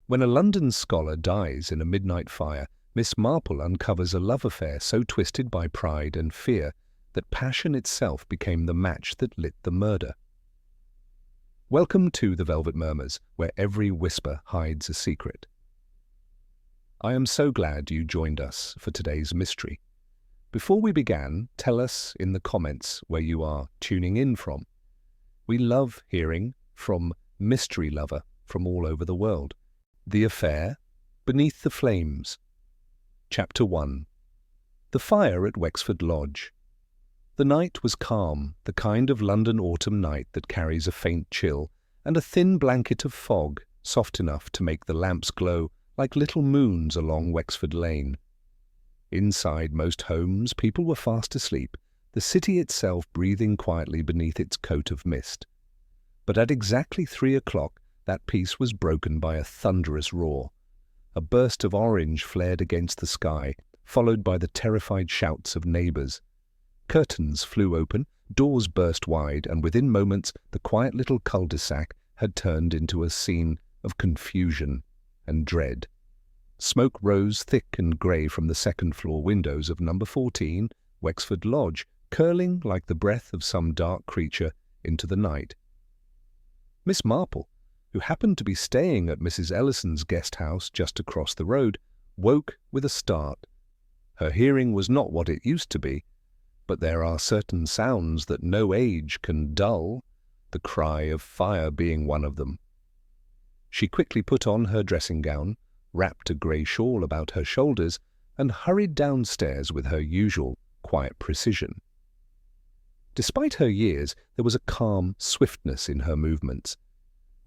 When a London scholar dies in a midnight fire, Miss Marple uncovers a love affair so twisted by pride and fear that passion itself became the match that lit the murder. Welcome to The Velvet Murmurs, where every whisper hides a secret. I am so glad you joined us for today's mystery. Before we began, tell us in the comments where you are tuning in from. We love hearing from mystery lover from all over the world. The Affair, Beneath the Flames. Chapter 1. The Fire at Wexford Lodge. The night was calm, the kind of London autumn night that carries a faint chill and a thin blanket of fog, soft enough to make the lamps glow like little moons along Wexford Lane. Inside most homes, people were fast asleep, the city itself breathing quietly beneath its coat of mist. But at exactly 3 o'clock, that peace was broken by a thunderous roar. A burst of orange flared against the sky, followed by the terrified shouts of neighbours. Curtains flew open, doors burst wide, and within moments the quiet little cul-de-sac had turned into a scene of confusion and dread. Smoke rose thick and grey from the second-floor windows of number 14, Wexford Lodge, curling like the breath of some dark creature into the night. Miss Marple, who happened to be staying at Mrs. Ellison's guest house just across the road, woke with a start. Her hearing was not what it used to be, but there are certain sounds that no age can dull, the cry of fire being one of them. She quickly put on her dressing gown, wrapped a grey shawl about her shoulders, and hurried downstairs with her usual quiet precision. Despite her years, there was a calm swiftness in her movements,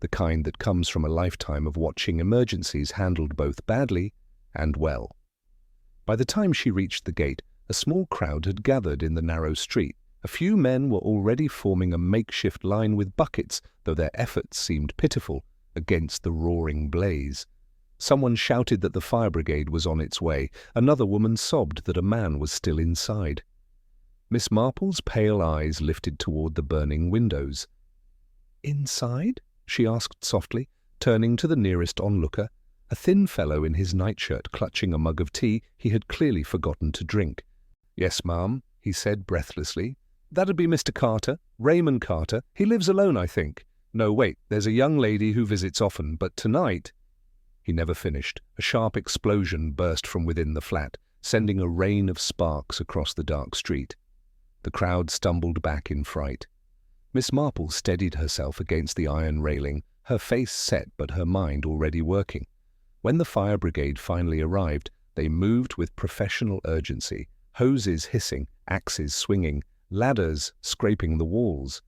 the kind that comes from a lifetime of watching emergencies handled both badly and well. By the time she reached the gate, a small crowd had gathered in the narrow street. A few men were already forming a makeshift line with buckets, though their efforts seemed pitiful against the roaring blaze. Someone shouted that the fire brigade was on its way. Another woman sobbed that a man was still inside. Miss Marple's pale eyes lifted toward the burning windows. "Inside?" she asked softly, turning to the nearest onlooker, a thin fellow in his nightshirt clutching a mug of tea he had clearly forgotten to drink. "Yes, ma'am," he said breathlessly. "That'd be Mr. Carter, Raymond Carter. He lives alone, I think. No, wait, there's a young lady who visits often, but tonight—" He never finished. A sharp explosion burst from within the flat, sending a rain of sparks across the dark street. The crowd stumbled back in fright. Miss Marple steadied herself against the iron railing, her face set but her mind already working. When the fire brigade finally arrived, they moved with professional urgency, hoses hissing, axes swinging, ladders scraping the walls.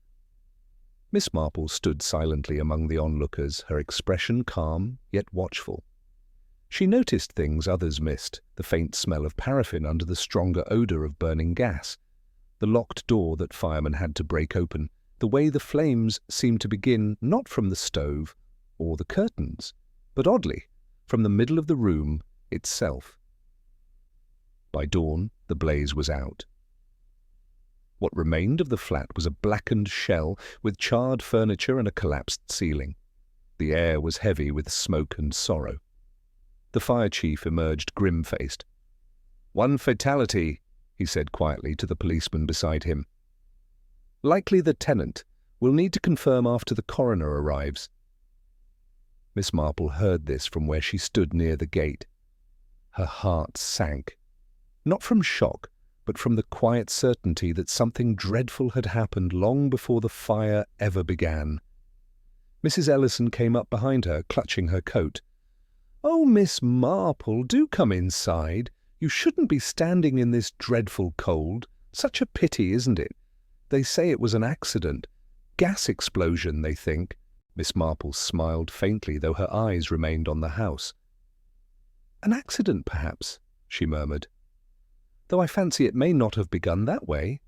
Miss Marple stood silently among the onlookers, her expression calm yet watchful. She noticed things others missed, the faint smell of paraffin under the stronger odour of burning gas, the locked door that firemen had to break open, the way the flames seemed to begin not from the stove or the curtains, but oddly, from the middle of the room itself. By dawn, the blaze was out. What remained of the flat was a blackened shell with charred furniture and a collapsed ceiling. The air was heavy with smoke and sorrow. The fire chief emerged grim-faced. "One fatality," he said quietly to the policeman beside him. "Likely the tenant. We'll need to confirm after the coroner arrives." Miss Marple heard this from where she stood near the gate. Her heart sank, not from shock, but from the quiet certainty that something dreadful had happened long before the fire ever began. Mrs. Ellison came up behind her, clutching her coat. "Oh, Miss Marple, do come inside. You shouldn't be standing in this dreadful cold. Such a pity, isn't it? They say it was an accident. Gas explosion, they think." Miss Marple smiled faintly, though her eyes remained on the house. "An accident, perhaps," she murmured. "Though I fancy it may not have begun that way."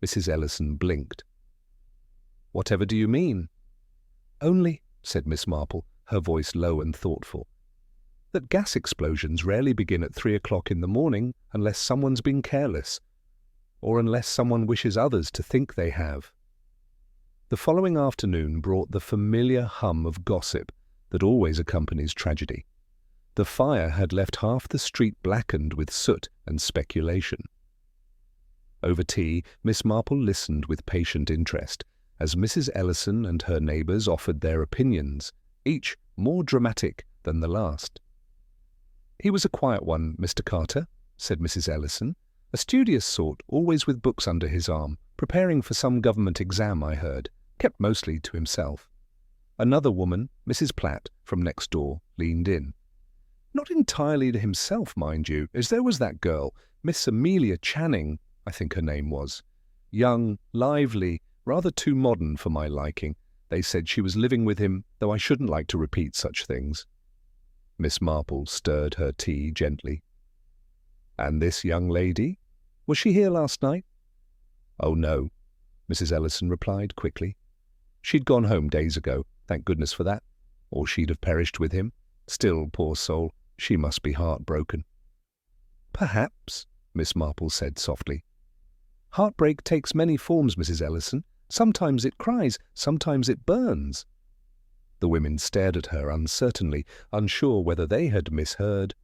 Mrs. Ellison blinked. "Whatever do you mean?" "Only," said Miss Marple, her voice low and thoughtful, "that gas explosions rarely begin at 3 o'clock in the morning unless someone's been careless, or unless someone wishes others to think they have." The following afternoon brought the familiar hum of gossip, that always accompanies tragedy. The fire had left half the street blackened with soot and speculation. Over tea, Miss Marple listened with patient interest as Mrs. Ellison and her neighbours offered their opinions, each more dramatic than the last. "He was a quiet one, Mr. Carter," said Mrs. Ellison, "a studious sort, always with books under his arm, preparing for some government exam, I heard, kept mostly to himself." Another woman, Mrs. Platt, from next door, leaned in. "Not entirely to himself, mind you, as there was that girl, Miss Amelia Channing, I think her name was. Young, lively, rather too modern for my liking. They said she was living with him, though I shouldn't like to repeat such things." Miss Marple stirred her tea gently. "And this young lady? Was she here last night?" "Oh, no," Mrs. Ellison replied quickly. "She'd gone home days ago, thank goodness for that, or she'd have perished with him. Still, poor soul, she must be heartbroken." "Perhaps," Miss Marple said softly. "Heartbreak takes many forms, Mrs. Ellison. Sometimes it cries, sometimes it burns." The women stared at her uncertainly, unsure whether they had misheard.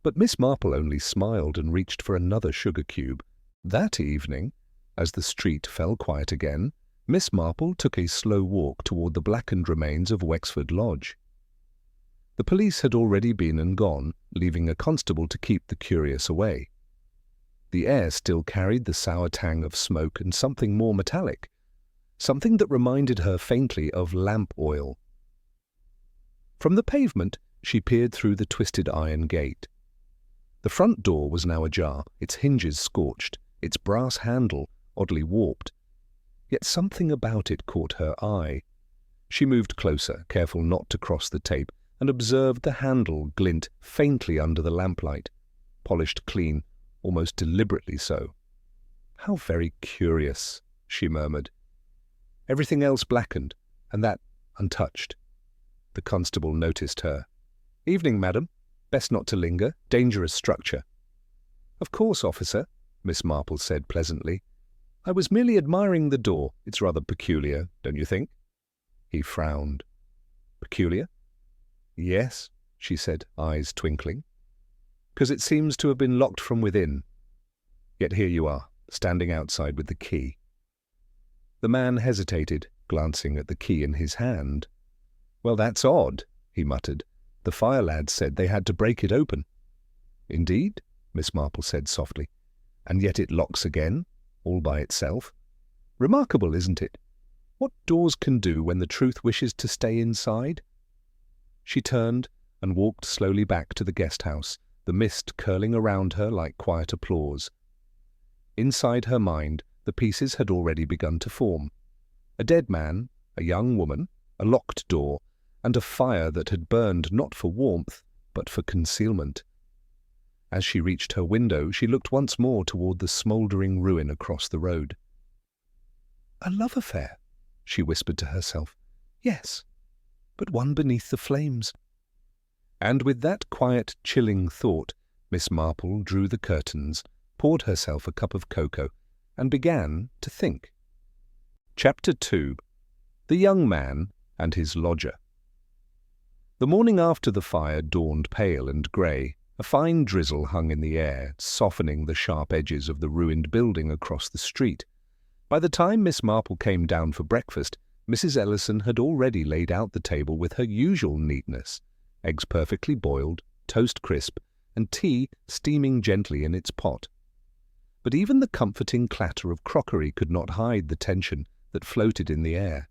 But Miss Marple only smiled and reached for another sugar cube. That evening, as the street fell quiet again, Miss Marple took a slow walk toward the blackened remains of Wexford Lodge. The police had already been and gone, leaving a constable to keep the curious away. The air still carried the sour tang of smoke and something more metallic, something that reminded her faintly of lamp oil. From the pavement, she peered through the twisted iron gate. The front door was now ajar, its hinges scorched, its brass handle oddly warped. Yet something about it caught her eye. She moved closer, careful not to cross the tape, and observed the handle glint faintly under the lamplight, polished clean, almost deliberately so. "How very curious," she murmured. Everything else blackened, and that untouched. The constable noticed her. "Evening, madam. Best not to linger. Dangerous structure." "Of course, officer," Miss Marple said pleasantly. "I was merely admiring the door. It's rather peculiar, don't you think?" He frowned. "Peculiar?" "Yes," she said, eyes twinkling. "'Cause it seems to have been locked from within. Yet here you are, standing outside with the key." The man hesitated, glancing at the key in his hand. "Well, that's odd," he muttered. "The fire lads said they had to break it open." "Indeed?" Miss Marple said softly. "And yet it locks again, all by itself. Remarkable, isn't it? What doors can do when the truth wishes to stay inside?" She turned and walked slowly back to the guest house, the mist curling around her like quiet applause. Inside her mind, the pieces had already begun to form. A dead man, a young woman, a locked door, and a fire that had burned not for warmth, but for concealment. As she reached her window, she looked once more toward the smouldering ruin across the road. "A love affair," she whispered to herself. "Yes, but one beneath the flames." And with that quiet, chilling thought, Miss Marple drew the curtains, poured herself a cup of cocoa, and began to think. Chapter 2. The Young Man and His Lodger. The morning after the fire dawned pale and grey. A fine drizzle hung in the air, softening the sharp edges of the ruined building across the street. By the time Miss Marple came down for breakfast, Mrs. Ellison had already laid out the table with her usual neatness, eggs perfectly boiled, toast crisp, and tea steaming gently in its pot. But even the comforting clatter of crockery could not hide the tension that floated in the air.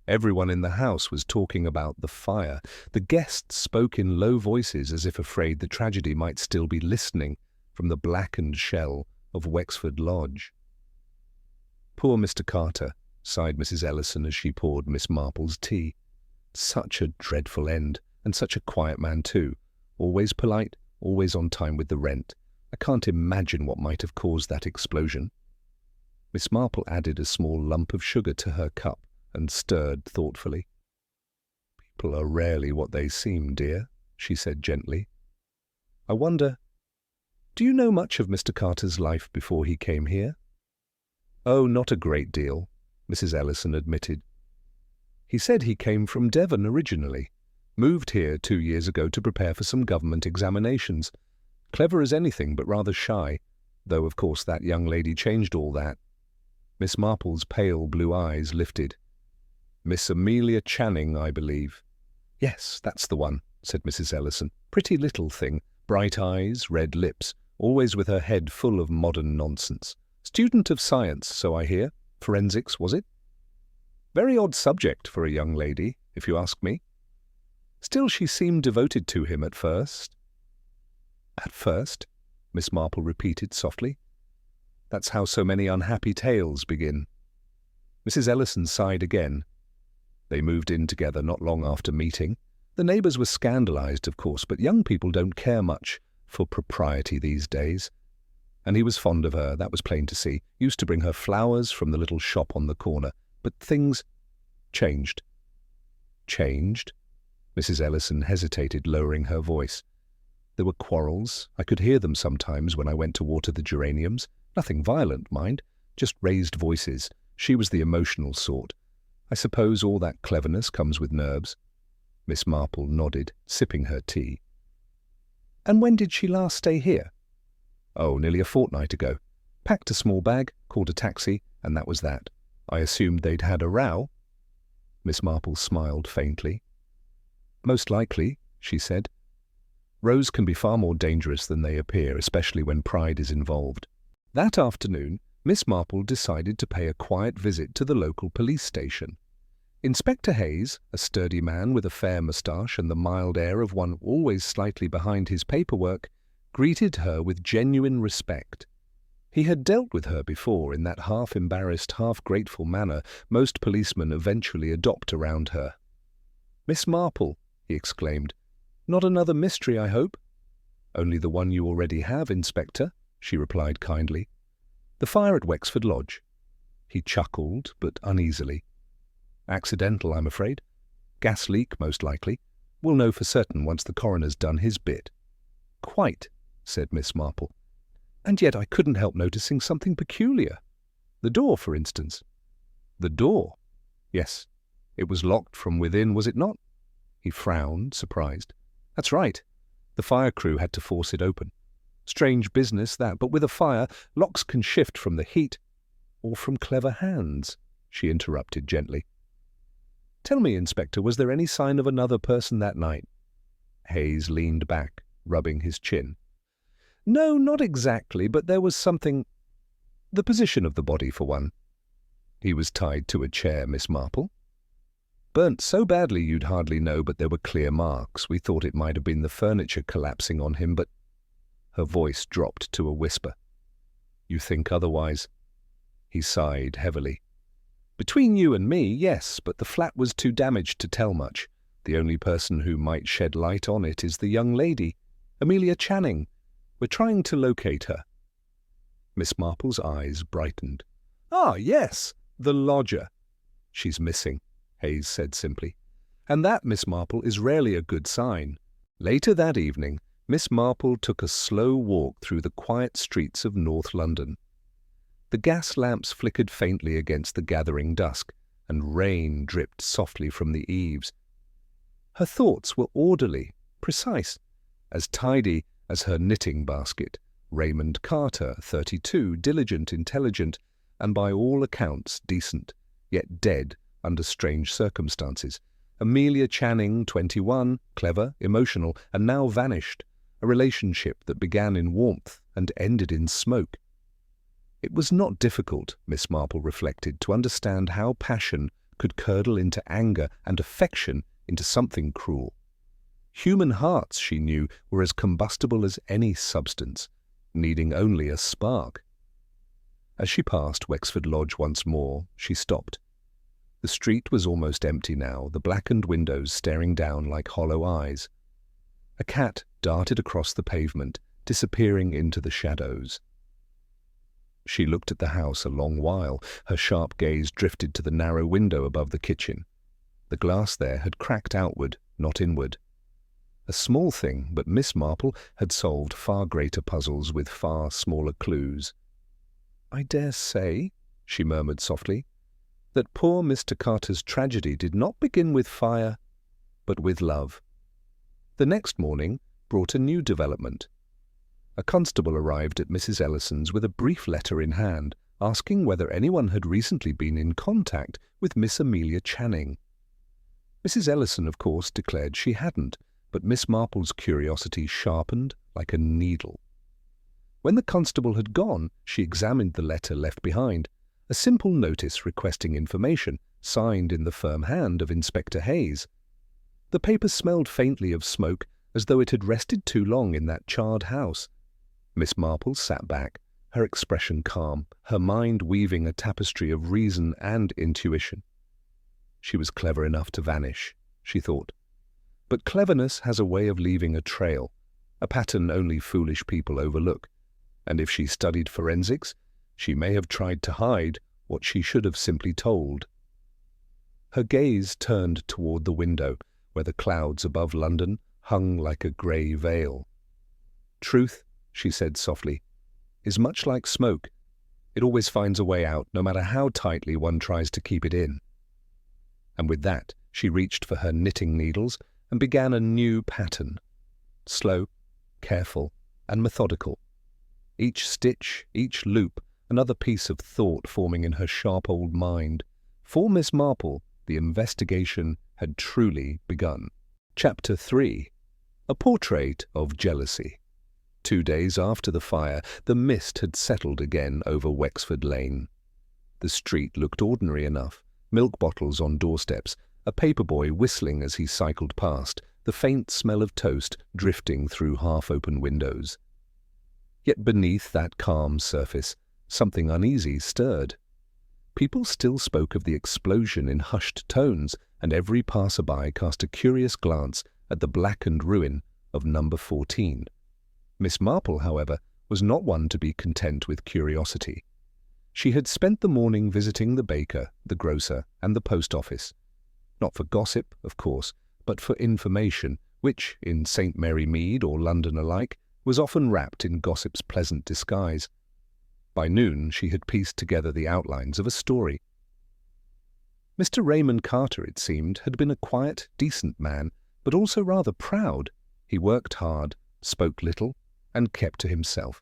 Everyone in the house was talking about the fire. The guests spoke in low voices as if afraid the tragedy might still be listening from the blackened shell of Wexford Lodge. "Poor Mr. Carter," sighed Mrs. Ellison as she poured Miss Marple's tea. "Such a dreadful end, and such a quiet man too. Always polite, always on time with the rent. I can't imagine what might have caused that explosion." Miss Marple added a small lump of sugar to her cup and stirred thoughtfully. "People are rarely what they seem, dear," she said gently. "I wonder, do you know much of Mr. Carter's life before he came here?" "Oh, not a great deal," Mrs. Ellison admitted. He said he came from Devon originally. Moved here 2 years ago to prepare for some government examinations. Clever as anything, but rather shy, though of course that young lady changed all that. Miss Marple's pale blue eyes lifted. Miss Amelia Channing, I believe. Yes, that's the one, said Mrs. Ellison. Pretty little thing, bright eyes, red lips, always with her head full of modern nonsense. Student of science, so I hear. Forensics, was it? Very odd subject for a young lady, if you ask me. Still, she seemed devoted to him at first. At first, Miss Marple repeated softly. That's how so many unhappy tales begin. Mrs. Ellison sighed again. They moved in together not long after meeting. The neighbours were scandalised, of course, but young people don't care much for propriety these days. And he was fond of her, that was plain to see. Used to bring her flowers from the little shop on the corner. But things changed. Changed? Mrs. Ellison hesitated, lowering her voice. There were quarrels. I could hear them sometimes when I went to water the geraniums. Nothing violent, mind, just raised voices. She was the emotional sort. I suppose all that cleverness comes with nerves. Miss Marple nodded, sipping her tea. And when did she last stay here? Oh, nearly a fortnight ago. Packed a small bag, called a taxi, and that was that. I assumed they'd had a row. Miss Marple smiled faintly. Most likely, she said. Rows can be far more dangerous than they appear, especially when pride is involved. That afternoon, Miss Marple decided to pay a quiet visit to the local police station. Inspector Hayes, a sturdy man with a fair moustache and the mild air of one always slightly behind his paperwork, greeted her with genuine respect. He had dealt with her before in that half-embarrassed, half-grateful manner most policemen eventually adopt around her. "Miss Marple," he exclaimed. "Not another mystery, I hope?" "Only the one you already have, Inspector," she replied kindly. "The fire at Wexford Lodge." He chuckled, but uneasily. "Accidental, I'm afraid. Gas leak, most likely. We'll know for certain once the coroner's done his bit." "Quite," said Miss Marple. "And yet I couldn't help noticing something peculiar. The door, for instance." "The door?" "Yes. It was locked from within, was it not?" He frowned, surprised. "That's right. The fire crew had to force it open. Strange business, that, but with a fire, locks can shift from the heat, or from clever hands," she interrupted gently. "Tell me, Inspector, was there any sign of another person that night?" Hayes leaned back, rubbing his chin. "No, not exactly, but there was something. The position of the body, for one." "He was tied to a chair, Miss Marple." "Burnt so badly you'd hardly know, but there were clear marks. We thought it might have been the furniture collapsing on him, but—" Her voice dropped to a whisper. "You think otherwise?" He sighed heavily. "Between you and me, yes, but the flat was too damaged to tell much. The only person who might shed light on it is the young lady, Amelia Channing. We're trying to locate her." Miss Marple's eyes brightened. "Ah, yes, the lodger." "She's missing," Hayes said simply. "And that, Miss Marple, is rarely a good sign." Later that evening, Miss Marple took a slow walk through the quiet streets of North London. The gas lamps flickered faintly against the gathering dusk, and rain dripped softly from the eaves. Her thoughts were orderly, precise, as tidy as her knitting basket. Raymond Carter, 32, diligent, intelligent, and by all accounts decent, yet dead under strange circumstances. Amelia Channing, 21, clever, emotional, and now vanished. A relationship that began in warmth and ended in smoke. It was not difficult, Miss Marple reflected, to understand how passion could curdle into anger and affection into something cruel. Human hearts, she knew, were as combustible as any substance, needing only a spark. As she passed Wexford Lodge once more, she stopped. The street was almost empty now, the blackened windows staring down like hollow eyes. A cat darted across the pavement, disappearing into the shadows. She looked at the house a long while. Her sharp gaze drifted to the narrow window above the kitchen. The glass there had cracked outward, not inward. A small thing, but Miss Marple had solved far greater puzzles with far smaller clues. "I dare say," she murmured softly. that poor Mr. Carter's tragedy did not begin with fire, but with love. The next morning brought a new development. A constable arrived at Mrs. Ellison's with a brief letter in hand, asking whether anyone had recently been in contact with Miss Amelia Channing. Mrs. Ellison, of course, declared she hadn't, but Miss Marple's curiosity sharpened like a needle. When the constable had gone, she examined the letter left behind, a simple notice requesting information, signed in the firm hand of Inspector Hayes. The paper smelled faintly of smoke, as though it had rested too long in that charred house. Miss Marple sat back, her expression calm, her mind weaving a tapestry of reason and intuition. She was clever enough to vanish, she thought. But cleverness has a way of leaving a trail, a pattern only foolish people overlook, and if she studied forensics, she may have tried to hide what she should have simply told. Her gaze turned toward the window, where the clouds above London hung like a grey veil. "Truth," she said softly, "is much like smoke. It always finds a way out, no matter how tightly one tries to keep it in." And with that, she reached for her knitting needles and began a new pattern. Slow, careful, and methodical. Each stitch, each loop, another piece of thought forming in her sharp old mind. For Miss Marple, the investigation had truly begun. Chapter 3. A Portrait of Jealousy. 2 days after the fire, the mist had settled again over Wexford Lane. The street looked ordinary enough, milk bottles on doorsteps, a paper-boy whistling as he cycled past, the faint smell of toast drifting through half-open windows. Yet beneath that calm surface, something uneasy stirred. People still spoke of the explosion in hushed tones, and every passer-by cast a curious glance at the blackened ruin of number 14. Miss Marple, however, was not one to be content with curiosity. She had spent the morning visiting the baker, the grocer, and the post office. Not for gossip, of course, but for information, which, in St. Mary Mead or London alike, was often wrapped in gossip's pleasant disguise. By noon she had pieced together the outlines of a story. Mr. Raymond Carter, it seemed, had been a quiet, decent man, but also rather proud. He worked hard, spoke little, and kept to himself.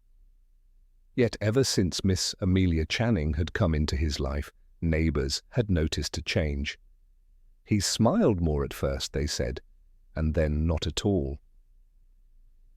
Yet ever since Miss Amelia Channing had come into his life, neighbours had noticed a change. He smiled more at first, they said, and then not at all.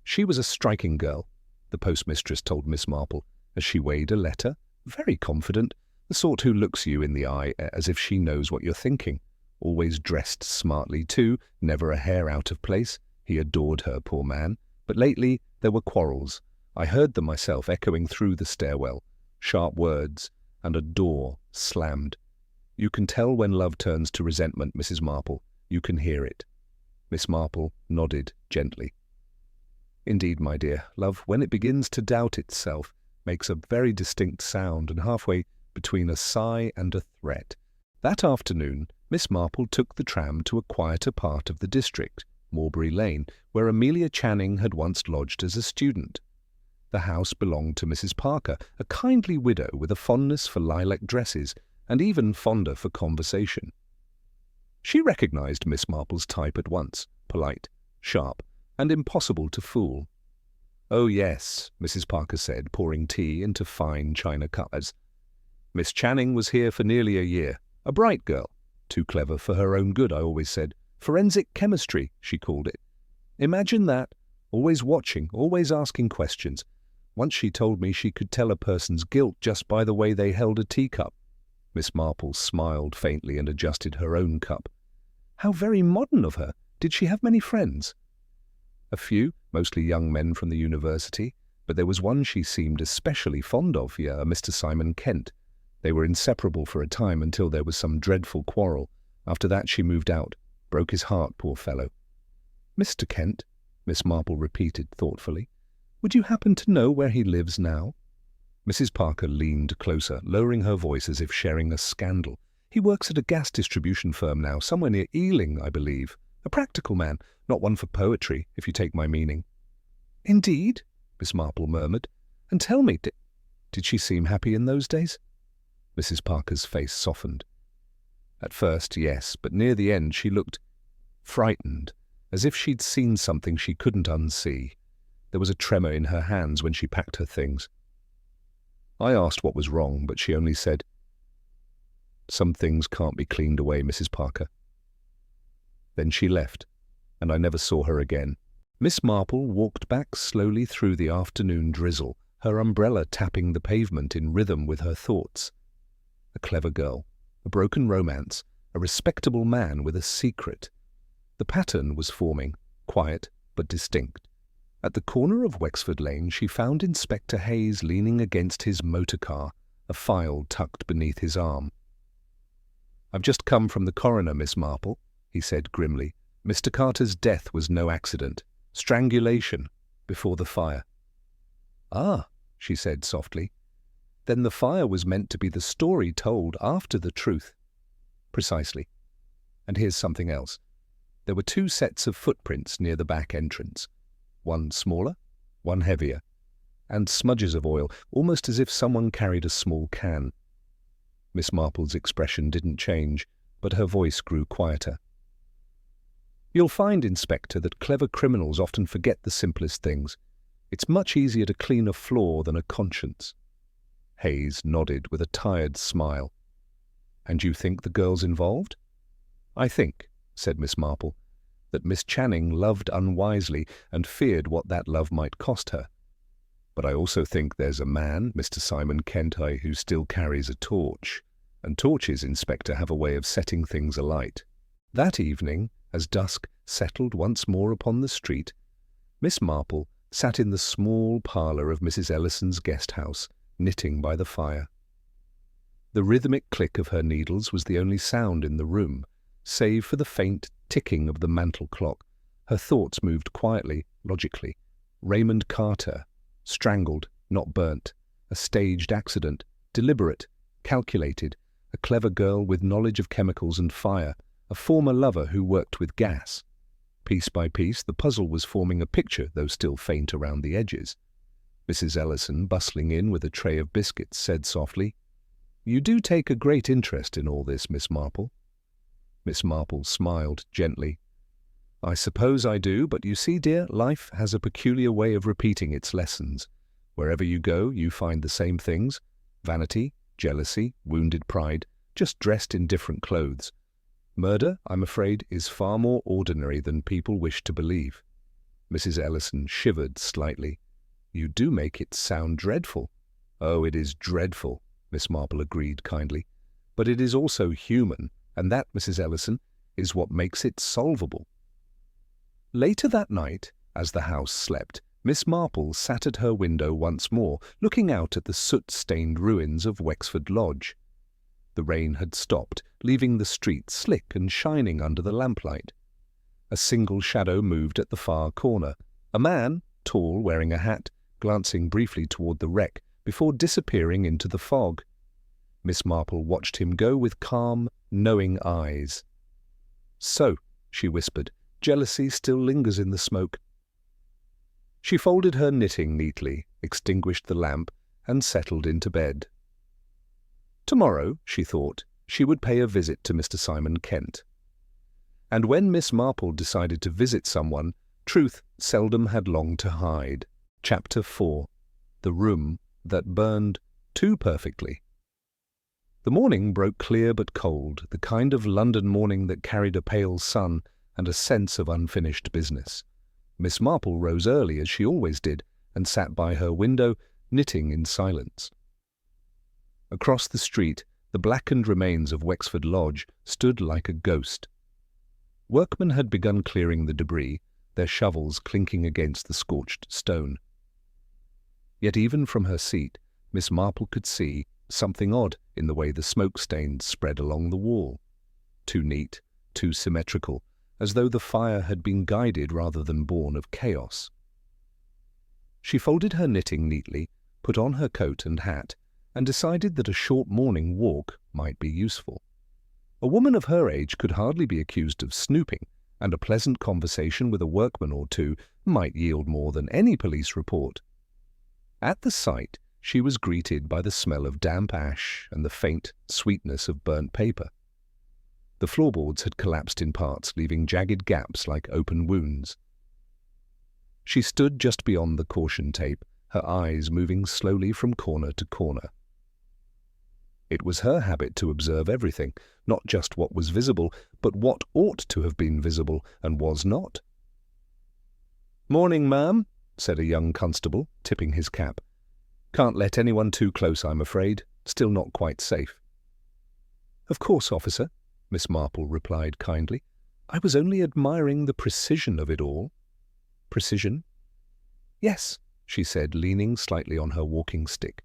She was a striking girl, the postmistress told Miss Marple, as she weighed a letter, very confident, the sort who looks you in the eye as if she knows what you're thinking. Always dressed smartly too, never a hair out of place. He adored her, poor man. But lately there were quarrels. I heard them myself echoing through the stairwell. Sharp words, and a door slammed. You can tell when love turns to resentment, Mrs. Marple. You can hear it. Miss Marple nodded gently. Indeed, my dear, love, when it begins to doubt itself, makes a very distinct sound, and halfway between a sigh and a threat. That afternoon, Miss Marple took the tram to a quieter part of the district, Morbury Lane, where Amelia Channing had once lodged as a student. The house belonged to Mrs. Parker, a kindly widow with a fondness for lilac dresses, and even fonder for conversation. She recognized Miss Marple's type at once, polite, sharp, and impossible to fool. "Oh, yes," Mrs. Parker said, pouring tea into fine china cups. "Miss Channing was here for nearly a year. A bright girl. Too clever for her own good, I always said. Forensic chemistry, she called it. Imagine that. Always watching, always asking questions. Once she told me she could tell a person's guilt just by the way they held a teacup." Miss Marple smiled faintly and adjusted her own cup. "How very modern of her. Did she have many friends?" "A few, mostly young men from the university, but there was one she seemed especially fond of, Mr. Simon Kent. They were inseparable for a time until there was some dreadful quarrel. After that she moved out. Broke his heart, poor fellow." "Mr. Kent," Miss Marple repeated thoughtfully. "Would you happen to know where he lives now?" Mrs. Parker leaned closer, lowering her voice as if sharing a scandal. "He works at a gas distribution firm now, somewhere near Ealing, I believe. A practical man, not one for poetry, if you take my meaning." "Indeed?" Miss Marple murmured. "And tell me, did she seem happy in those days?" Mrs. Parker's face softened. At first, yes, but near the end she looked frightened, as if she'd seen something she couldn't unsee. There was a tremor in her hands when she packed her things. I asked what was wrong, but she only said, "Some things can't be cleaned away, Mrs. Parker." Then she left, and I never saw her again. Miss Marple walked back slowly through the afternoon drizzle, her umbrella tapping the pavement in rhythm with her thoughts. A clever girl, a broken romance, a respectable man with a secret. The pattern was forming, quiet but distinct. At the corner of Wexford Lane she found Inspector Hayes leaning against his motor car, a file tucked beneath his arm. "I've just come from the coroner, Miss Marple," he said grimly. "Mr. Carter's death was no accident. Strangulation before the fire." "Ah," she said softly. "Then the fire was meant to be the story told after the truth." "Precisely. And here's something else. There were 2 sets of footprints near the back entrance. One smaller, one heavier, and smudges of oil, almost as if someone carried a small can." Miss Marple's expression didn't change, but her voice grew quieter. "You'll find, Inspector, that clever criminals often forget the simplest things. It's much easier to clean a flaw than a conscience." Hayes nodded with a tired smile. "And you think the girl's involved?" "I think," said Miss Marple, "that Miss Channing loved unwisely and feared what that love might cost her. But I also think there's a man, Mr. Simon Kent, who still carries a torch. And torches, Inspector, have a way of setting things alight." That evening, as dusk settled once more upon the street, Miss Marple sat in the small parlour of Mrs. Ellison's guest house, knitting by the fire. The rhythmic click of her needles was the only sound in the room, save for the faint ticking of the mantel clock. Her thoughts moved quietly, logically. Raymond Carter, strangled, not burnt, a staged accident, deliberate, calculated, a clever girl with knowledge of chemicals and fire, a former lover who worked with gas. Piece by piece, the puzzle was forming a picture, though still faint around the edges. Mrs. Ellison, bustling in with a tray of biscuits, said softly, "You do take a great interest in all this, Miss Marple." Miss Marple smiled gently. "I suppose I do, but you see, dear, life has a peculiar way of repeating its lessons. Wherever you go, you find the same things: vanity, jealousy, wounded pride, just dressed in different clothes. Murder, I'm afraid, is far more ordinary than people wish to believe." Mrs. Ellison shivered slightly. "You do make it sound dreadful." "Oh, it is dreadful," Miss Marple agreed kindly. "But it is also human, and that, Mrs. Ellison, is what makes it solvable." Later that night, as the house slept, Miss Marple sat at her window once more, looking out at the soot-stained ruins of Wexford Lodge. The rain had stopped, leaving the street slick and shining under the lamplight. A single shadow moved at the far corner. A man, tall, wearing a hat, glancing briefly toward the wreck before disappearing into the fog. Miss Marple watched him go with calm, knowing eyes. "So," she whispered, "jealousy still lingers in the smoke." She folded her knitting neatly, extinguished the lamp, and settled into bed. Tomorrow, she thought, she would pay a visit to Mr. Simon Kent. And when Miss Marple decided to visit someone, truth seldom had long to hide. Chapter 4. The Room That Burned Too Perfectly. The morning broke clear but cold, the kind of London morning that carried a pale sun and a sense of unfinished business. Miss Marple rose early, as she always did, and sat by her window, knitting in silence. Across the street, the blackened remains of Wexford Lodge stood like a ghost. Workmen had begun clearing the debris, their shovels clinking against the scorched stone. Yet even from her seat, Miss Marple could see something odd in the way the smoke stains spread along the wall. Too neat, too symmetrical, as though the fire had been guided rather than born of chaos. She folded her knitting neatly, put on her coat and hat, and decided that a short morning walk might be useful. A woman of her age could hardly be accused of snooping, and a pleasant conversation with a workman or two might yield more than any police report. At the sight, she was greeted by the smell of damp ash and the faint sweetness of burnt paper. The floorboards had collapsed in parts, leaving jagged gaps like open wounds. She stood just beyond the caution tape, her eyes moving slowly from corner to corner. It was her habit to observe everything, not just what was visible, but what ought to have been visible and was not. "Morning, ma'am," said a young constable, tipping his cap. "Can't let anyone too close, I'm afraid. Still not quite safe." "Of course, officer," Miss Marple replied kindly. "I was only admiring the precision of it all." "Precision?" "Yes," she said, leaning slightly on her walking stick.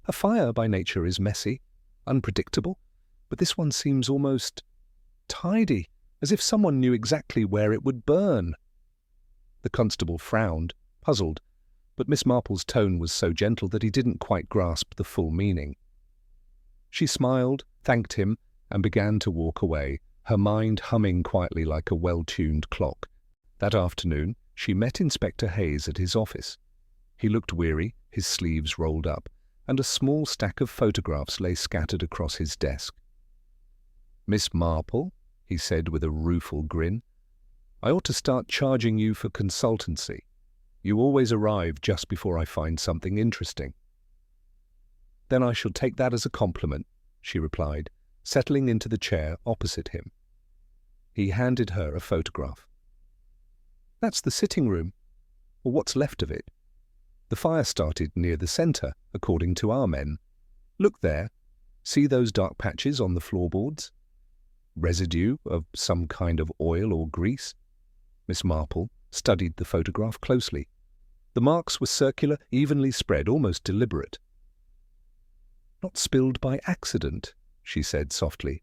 "A fire by nature is messy, unpredictable, but this one seems almost tidy, as if someone knew exactly where it would burn." The constable frowned, puzzled, but Miss Marple's tone was so gentle that he didn't quite grasp the full meaning. She smiled, thanked him, and began to walk away, her mind humming quietly like a well-tuned clock. That afternoon, she met Inspector Hayes at his office. He looked weary, his sleeves rolled up, and a small stack of photographs lay scattered across his desk. "Miss Marple," he said with a rueful grin, "I ought to start charging you for consultancy. You always arrive just before I find something interesting." "Then I shall take that as a compliment," she replied, settling into the chair opposite him. He handed her a photograph. "That's the sitting room, or what's left of it. The fire started near the centre, according to our men. Look there. See those dark patches on the floorboards? Residue of some kind of oil or grease?" Miss Marple studied the photograph closely. The marks were circular, evenly spread, almost deliberate. "Not spilled by accident," she said softly.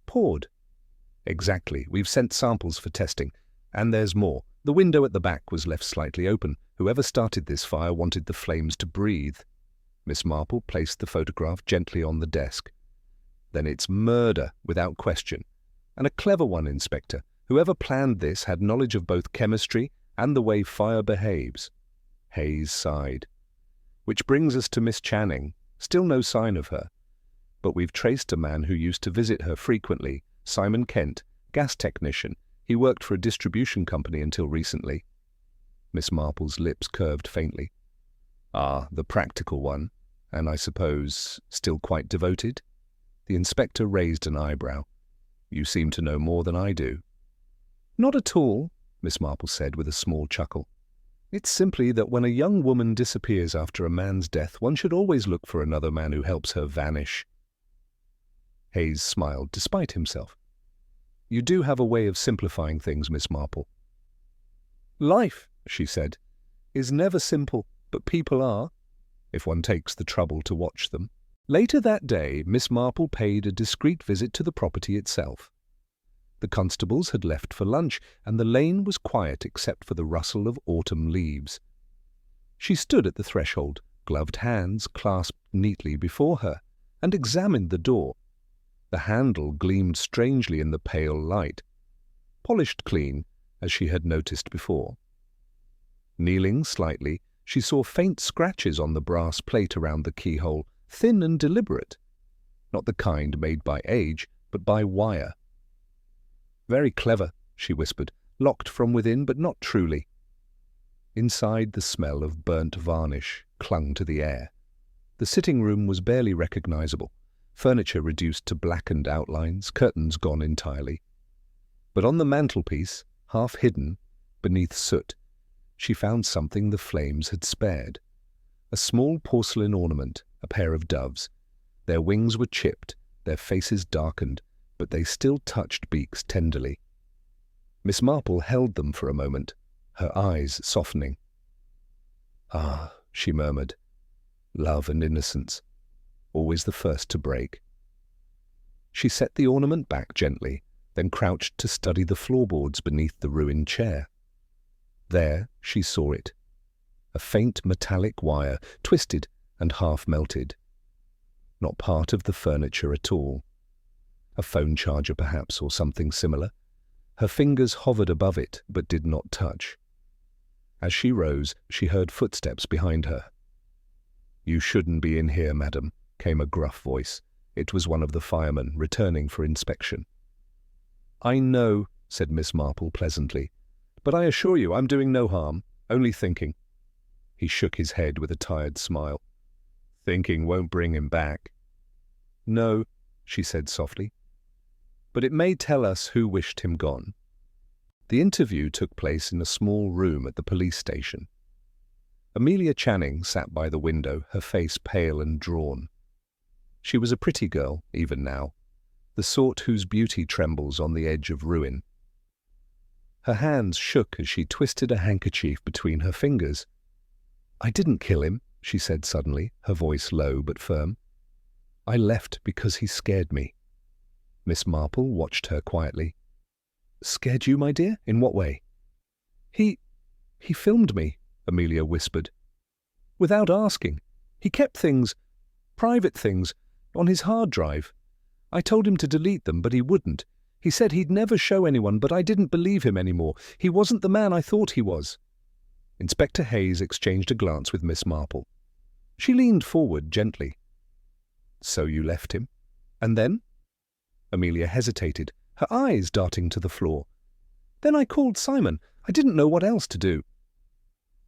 "Poured." "Exactly. We've sent samples for testing. And there's more. The window at the back was left slightly open. Whoever started this fire wanted the flames to breathe." Miss Marple placed the photograph gently on the desk. "Then it's murder, without question. And a clever one, Inspector. Whoever planned this had knowledge of both chemistry and the way fire behaves." Hayes sighed. "Which brings us to Miss Channing. Still no sign of her. But we've traced a man who used to visit her frequently, Simon Kent, gas technician. He worked for a distribution company until recently." Miss Marple's lips curved faintly. "Ah, the practical one. And I suppose still quite devoted?" The inspector raised an eyebrow. "You seem to know more than I do." "Not at all," Miss Marple said with a small chuckle. "It's simply that when a young woman disappears after a man's death, one should always look for another man who helps her vanish." Hayes smiled despite himself. "You do have a way of simplifying things, Miss Marple." "Life," she said, "is never simple, but people are, if one takes the trouble to watch them." Later that day, Miss Marple paid a discreet visit to the property itself. The constables had left for lunch, and the lane was quiet except for the rustle of autumn leaves. She stood at the threshold, gloved hands clasped neatly before her, and examined the door. The handle gleamed strangely in the pale light, polished clean, as she had noticed before. Kneeling slightly, she saw faint scratches on the brass plate around the keyhole, thin and deliberate, not the kind made by age, but by wire. "Very clever," she whispered, "locked from within, but not truly." Inside, the smell of burnt varnish clung to the air. The sitting room was barely recognizable, furniture reduced to blackened outlines, curtains gone entirely. But on the mantelpiece, half hidden, beneath soot, she found something the flames had spared. A small porcelain ornament, a pair of doves. Their wings were chipped, their faces darkened, but they still touched beaks tenderly. Miss Marple held them for a moment, her eyes softening. "Ah," she murmured, "love and innocence, always the first to break." She set the ornament back gently, then crouched to study the floorboards beneath the ruined chair. There she saw it, a faint metallic wire, twisted and half melted. Not part of the furniture at all. A phone charger perhaps, or something similar. Her fingers hovered above it, but did not touch. As she rose, she heard footsteps behind her. "You shouldn't be in here, madam," came a gruff voice. It was one of the firemen, returning for inspection. "I know," said Miss Marple pleasantly, "but I assure you I'm doing no harm, only thinking." He shook his head with a tired smile. "Thinking won't bring him back." "No," she said softly, "but it may tell us who wished him gone." The interview took place in a small room at the police station. Amelia Channing sat by the window, her face pale and drawn. She was a pretty girl, even now, the sort whose beauty trembles on the edge of ruin. Her hands shook as she twisted a handkerchief between her fingers. "I didn't kill him," she said suddenly, her voice low but firm. "I left because he scared me." Miss Marple watched her quietly. "Scared you, my dear? In what way?" He filmed me," Amelia whispered. "Without asking. He kept things, private things, on his hard drive. I told him to delete them, but he wouldn't. He said he'd never show anyone, but I didn't believe him anymore. He wasn't the man I thought he was." Inspector Hayes exchanged a glance with Miss Marple. She leaned forward gently. "So you left him? And then?" Amelia hesitated, her eyes darting to the floor. "Then I called Simon. I didn't know what else to do."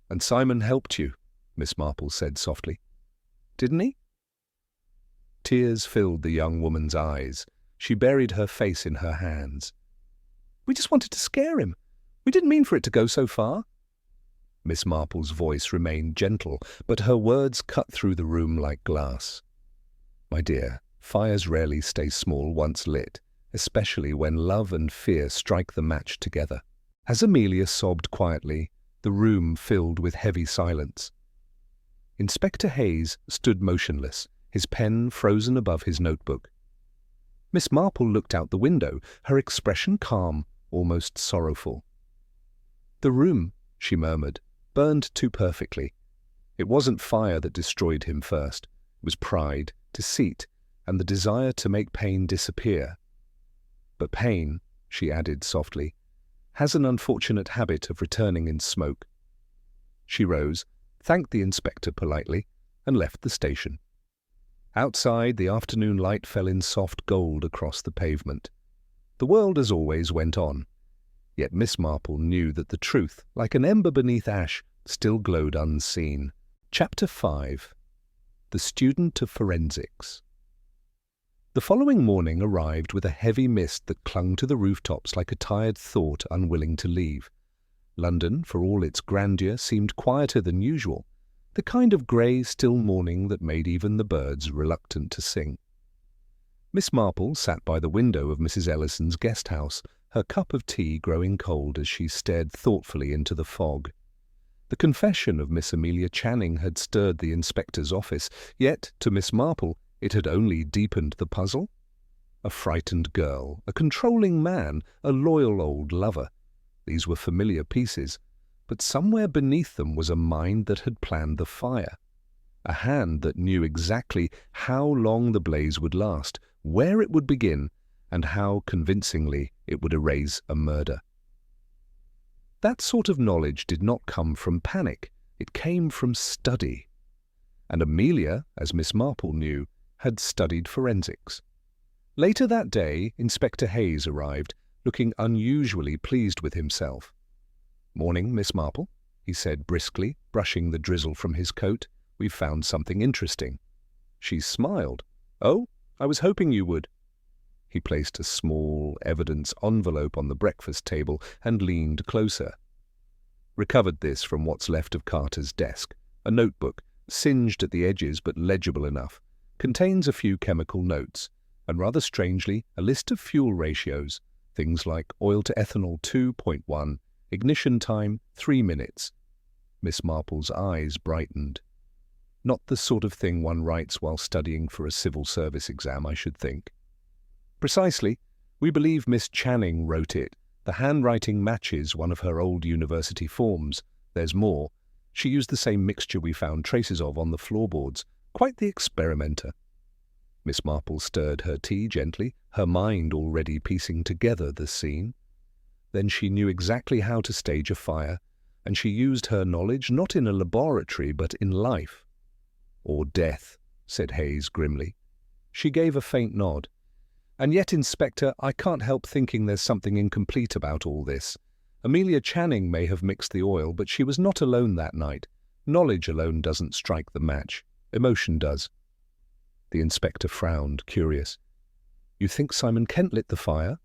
"And Simon helped you," Miss Marple said softly. "Didn't he?" Tears filled the young woman's eyes. She buried her face in her hands. "We just wanted to scare him. We didn't mean for it to go so far." Miss Marple's voice remained gentle, but her words cut through the room like glass. "My dear, fires rarely stay small once lit, especially when love and fear strike the match together." As Amelia sobbed quietly, the room filled with heavy silence. Inspector Hayes stood motionless, his pen frozen above his notebook. Miss Marple looked out the window, her expression calm, almost sorrowful. "The room," she murmured, "burned too perfectly. It wasn't fire that destroyed him first. It was pride, deceit, and the desire to make pain disappear. But pain," she added softly, "has an unfortunate habit of returning in smoke." She rose, thanked the inspector politely, and left the station. Outside, the afternoon light fell in soft gold across the pavement. The world, as always, went on. Yet Miss Marple knew that the truth, like an ember beneath ash, still glowed unseen. Chapter 5. The Student of Forensics. The following morning arrived with a heavy mist that clung to the rooftops like a tired thought unwilling to leave. London, for all its grandeur, seemed quieter than usual, the kind of grey, still morning that made even the birds reluctant to sing. Miss Marple sat by the window of Mrs. Ellison's guest house, her cup of tea growing cold as she stared thoughtfully into the fog. The confession of Miss Amelia Channing had stirred the inspector's office, yet, to Miss Marple, it had only deepened the puzzle. A frightened girl, a controlling man, a loyal old lover. These were familiar pieces, but somewhere beneath them was a mind that had planned the fire, a hand that knew exactly how long the blaze would last, where it would begin, and how convincingly it would erase a murder. That sort of knowledge did not come from panic, it came from study. And Amelia, as Miss Marple knew, had studied forensics. Later that day, Inspector Hayes arrived, looking unusually pleased with himself. "Morning, Miss Marple," he said briskly, brushing the drizzle from his coat. "We've found something interesting." She smiled. "Oh, I was hoping you would." He placed a small evidence envelope on the breakfast table and leaned closer. "Recovered this from what's left of Carter's desk. A notebook, singed at the edges but legible enough. Contains a few chemical notes, and rather strangely, a list of fuel ratios, things like oil to ethanol 2.1, ignition time 3 minutes. Miss Marple's eyes brightened. "Not the sort of thing one writes while studying for a civil service exam, I should think." "Precisely. We believe Miss Channing wrote it. The handwriting matches one of her old university forms. There's more. She used the same mixture we found traces of on the floorboards. Quite the experimenter." Miss Marple stirred her tea gently, her mind already piecing together the scene. Then she knew exactly how to stage a fire, and she used her knowledge not in a laboratory but in life. "Or death," said Hayes grimly. She gave a faint nod. And yet, Inspector, I can't help thinking there's something incomplete about all this. Amelia Channing may have mixed the oil, but she was not alone that night. Knowledge alone doesn't strike the match. Emotion does. The inspector frowned, curious. You think Simon Kent lit the fire?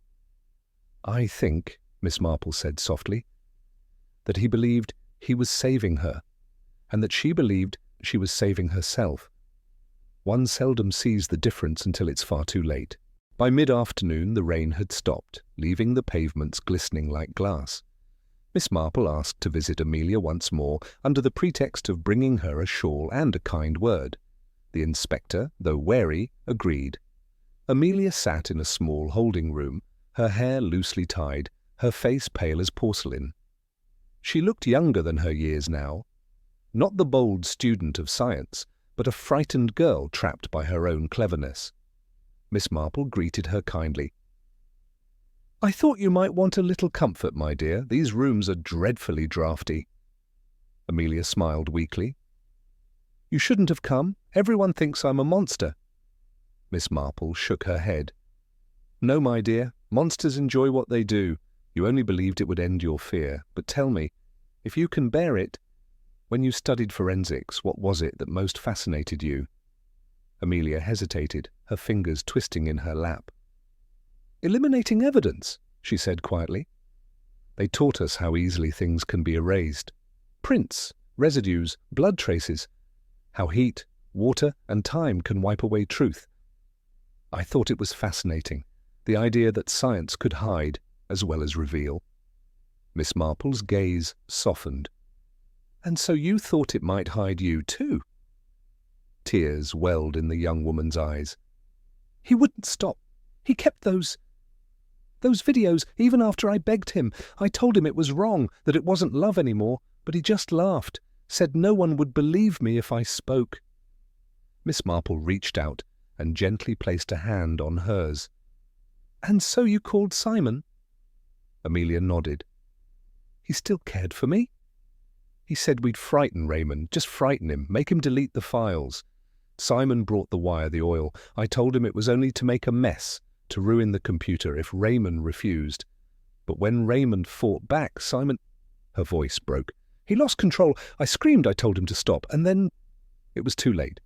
I think, Miss Marple said softly, that he believed he was saving her, and that she believed she was saving herself. One seldom sees the difference until it's far too late. By mid-afternoon the rain had stopped, leaving the pavements glistening like glass. Miss Marple asked to visit Amelia once more, under the pretext of bringing her a shawl and a kind word. The inspector, though wary, agreed. Amelia sat in a small holding room, her hair loosely tied, her face pale as porcelain. She looked younger than her years now, not the bold student of science, but a frightened girl trapped by her own cleverness. Miss Marple greeted her kindly. I thought you might want a little comfort, my dear. These rooms are dreadfully draughty. Amelia smiled weakly. You shouldn't have come. Everyone thinks I'm a monster. Miss Marple shook her head. No, my dear. Monsters enjoy what they do. You only believed it would end your fear. But tell me, if you can bear it, when you studied forensics, what was it that most fascinated you? Amelia hesitated, her fingers twisting in her lap. Eliminating evidence, she said quietly. They taught us how easily things can be erased. Prints, residues, blood traces. How heat, water, and time can wipe away truth. I thought it was fascinating, the idea that science could hide as well as reveal. Miss Marple's gaze softened. And so you thought it might hide you too? Tears welled in the young woman's eyes. He wouldn't stop. He kept those videos even after I begged him. I told him it was wrong, that it wasn't love anymore, but he just laughed, said no one would believe me if I spoke. Miss Marple reached out and gently placed a hand on hers. And so you called Simon? Amelia nodded. He still cared for me? He said we'd frighten Raymond, just frighten him, make him delete the files. Simon brought the wire, the oil. I told him it was only to make a mess, to ruin the computer if Raymond refused. But when Raymond fought back, Simon... Her voice broke. He lost control. I screamed. I told him to stop, and then it was too late.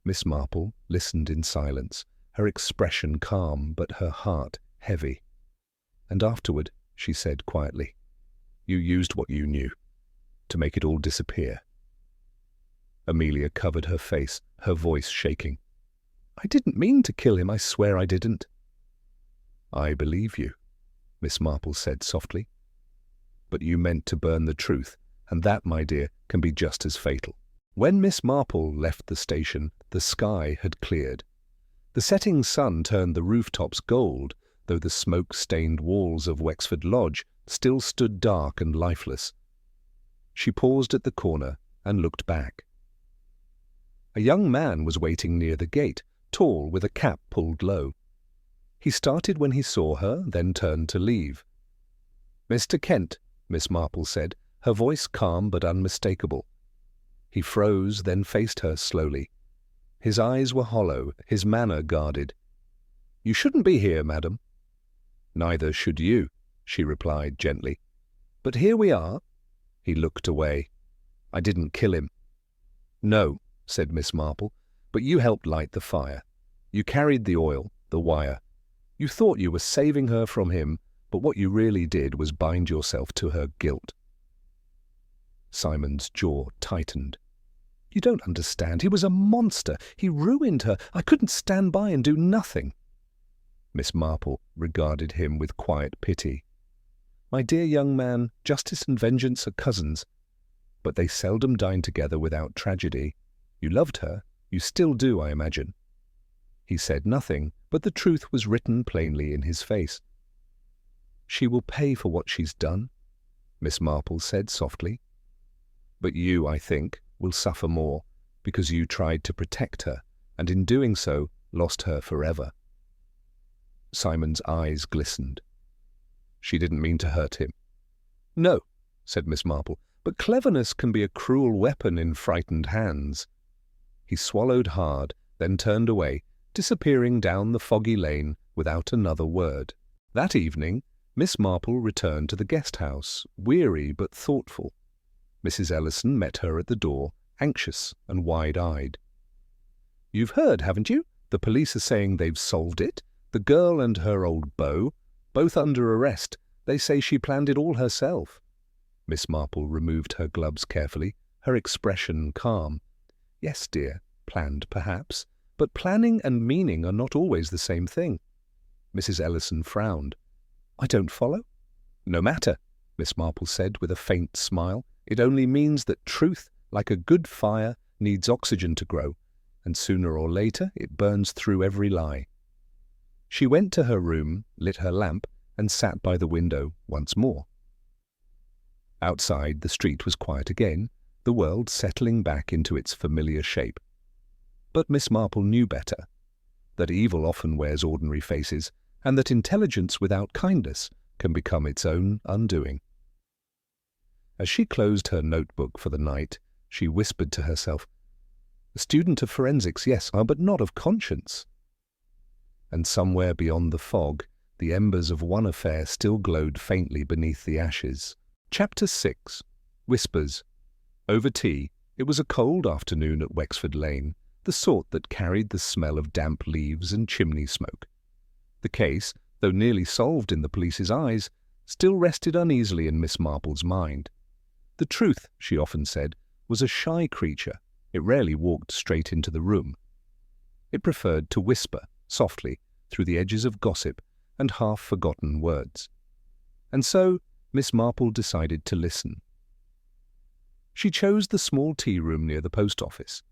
Miss Marple listened in silence, her expression calm but her heart heavy. And afterward, she said quietly, you used what you knew to make it all disappear. Amelia covered her face, her voice shaking. I didn't mean to kill him, I swear I didn't. I believe you, Miss Marple said softly. But you meant to burn the truth, and that, my dear, can be just as fatal. When Miss Marple left the station, the sky had cleared. The setting sun turned the rooftops gold, though the smoke-stained walls of Wexford Lodge still stood dark and lifeless. She paused at the corner and looked back. A young man was waiting near the gate, tall, with a cap pulled low. He started when he saw her, then turned to leave. Mr. Kent, Miss Marple said, her voice calm but unmistakable. He froze, then faced her slowly. His eyes were hollow, his manner guarded. You shouldn't be here, madam. Neither should you, she replied gently. But here we are. He looked away. I didn't kill him. No, said Miss Marple, but you helped light the fire. You carried the oil, the wire. You thought you were saving her from him, but what you really did was bind yourself to her guilt. Simon's jaw tightened. You don't understand. He was a monster. He ruined her. I couldn't stand by and do nothing. Miss Marple regarded him with quiet pity. My dear young man, justice and vengeance are cousins, but they seldom dine together without tragedy. You loved her. You still do, I imagine. He said nothing, but the truth was written plainly in his face. She will pay for what she's done, Miss Marple said softly. But you, I think, will suffer more, because you tried to protect her, and in doing so, lost her forever. Simon's eyes glistened. She didn't mean to hurt him. No, said Miss Marple, but cleverness can be a cruel weapon in frightened hands. He swallowed hard, then turned away, disappearing down the foggy lane without another word. That evening, Miss Marple returned to the guest house, weary but thoughtful. Mrs. Ellison met her at the door, anxious and wide-eyed. "You've heard, haven't you? The police are saying they've solved it. The girl and her old beau, both under arrest. They say she planned it all herself." Miss Marple removed her gloves carefully, her expression calm. "Yes, dear, planned perhaps, but planning and meaning are not always the same thing." Mrs. Ellison frowned. "I don't follow." "No matter," Miss Marple said with a faint smile. "It only means that truth, like a good fire, needs oxygen to grow, and sooner or later it burns through every lie." She went to her room, lit her lamp, and sat by the window once more. Outside, the street was quiet again, the world settling back into its familiar shape. But Miss Marple knew better, that evil often wears ordinary faces, and that intelligence without kindness can become its own undoing. As she closed her notebook for the night, she whispered to herself, "A student of forensics, yes, but not of conscience." And somewhere beyond the fog, the embers of one affair still glowed faintly beneath the ashes. Chapter 6. Whispers. Over tea, it was a cold afternoon at Wexford Lane, the sort that carried the smell of damp leaves and chimney smoke. The case, though nearly solved in the police's eyes, still rested uneasily in Miss Marple's mind. The truth, she often said, was a shy creature. It rarely walked straight into the room. It preferred to whisper, softly, through the edges of gossip and half-forgotten words. And so Miss Marple decided to listen. She chose the small tea-room near the post office,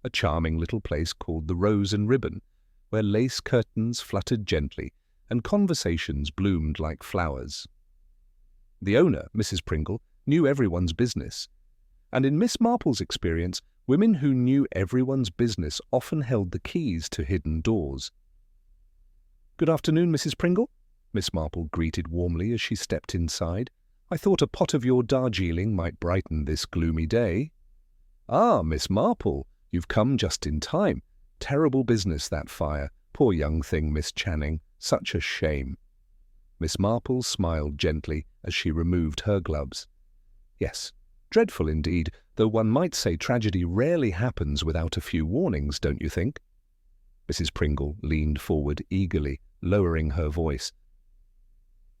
a charming little place called the Rose and Ribbon, where lace curtains fluttered gently and conversations bloomed like flowers. The owner, Mrs. Pringle, knew everyone's business, and in Miss Marple's experience, women who knew everyone's business often held the keys to hidden doors. "Good afternoon, Mrs. Pringle," Miss Marple greeted warmly as she stepped inside. "I thought a pot of your Darjeeling might brighten this gloomy day." "Ah, Miss Marple, you've come just in time. Terrible business, that fire. Poor young thing, Miss Channing. Such a shame." Miss Marple smiled gently as she removed her gloves. "Yes, dreadful indeed, though one might say tragedy rarely happens without a few warnings, don't you think?" Mrs. Pringle leaned forward eagerly, lowering her voice.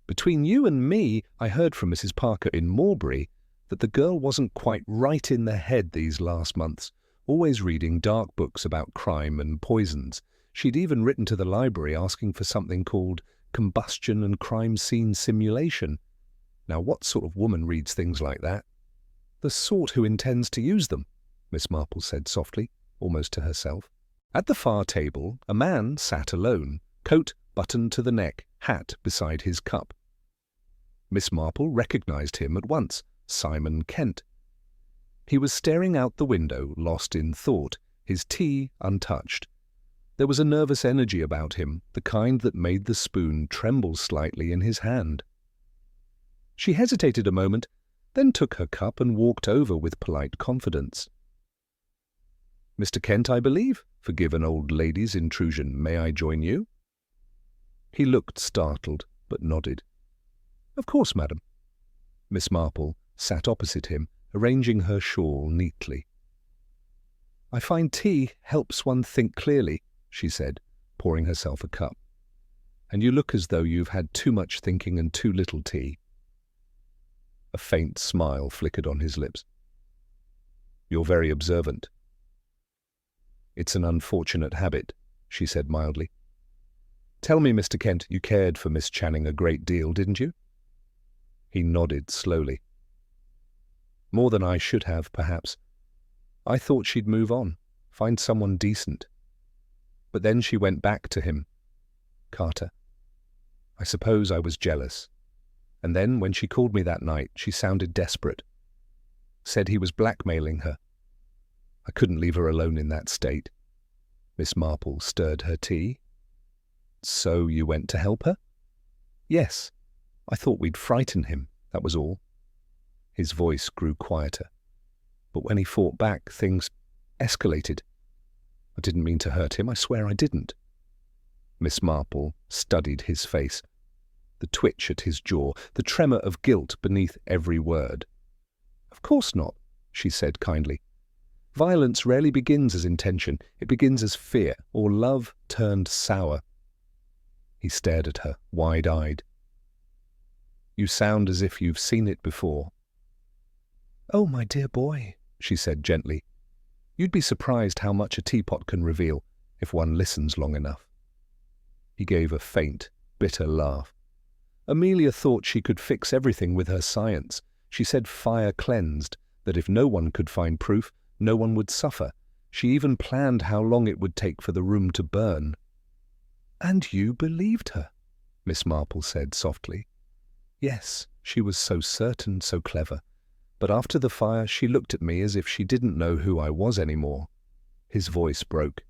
"Between you and me, I heard from Mrs. Parker in Morebury that the girl wasn't quite right in the head these last months, always reading dark books about crime and poisons. She'd even written to the library asking for something called combustion and crime scene simulation. Now, what sort of woman reads things like that?" "The sort who intends to use them," Miss Marple said softly, almost to herself. At the far table, a man sat alone, coat buttoned to the neck, hat beside his cup. Miss Marple recognized him at once, Simon Kent. He was staring out the window, lost in thought, his tea untouched. There was a nervous energy about him, the kind that made the spoon tremble slightly in his hand. She hesitated a moment, then took her cup and walked over with polite confidence. "Mr. Kent, I believe. Forgive an old lady's intrusion. May I join you?" He looked startled, but nodded. "Of course, madam." Miss Marple sat opposite him, arranging her shawl neatly. "I find tea helps one think clearly," she said, pouring herself a cup. "And you look as though you've had too much thinking and too little tea." A faint smile flickered on his lips. "You're very observant." "It's an unfortunate habit," she said mildly. "Tell me, Mr. Kent, you cared for Miss Channing a great deal, didn't you?" He nodded slowly. "More than I should have, perhaps. I thought she'd move on, find someone decent. But then she went back to him. Carter. I suppose I was jealous. And then, when she called me that night, she sounded desperate. Said he was blackmailing her. I couldn't leave her alone in that state." Miss Marple stirred her tea. "So you went to help her?" "Yes. I thought we'd frighten him, that was all." His voice grew quieter. "But when he fought back, things escalated. I didn't mean to hurt him, I swear I didn't." Miss Marple studied his face, the twitch at his jaw, the tremor of guilt beneath every word. "Of course not," she said kindly. "Violence rarely begins as intention. It begins as fear or love turned sour." He stared at her, wide-eyed. "You sound as if you've seen it before." "Oh, my dear boy," she said gently. "You'd be surprised how much a teapot can reveal if one listens long enough." He gave a faint, bitter laugh. Amelia thought she could fix everything with her science. She said fire cleansed, that if no one could find proof, no one would suffer. She even planned how long it would take for the room to burn. "And you believed her," Miss Marple said softly. "Yes, she was so certain, so clever. But after the fire, she looked at me as if she didn't know who I was anymore." His voice broke.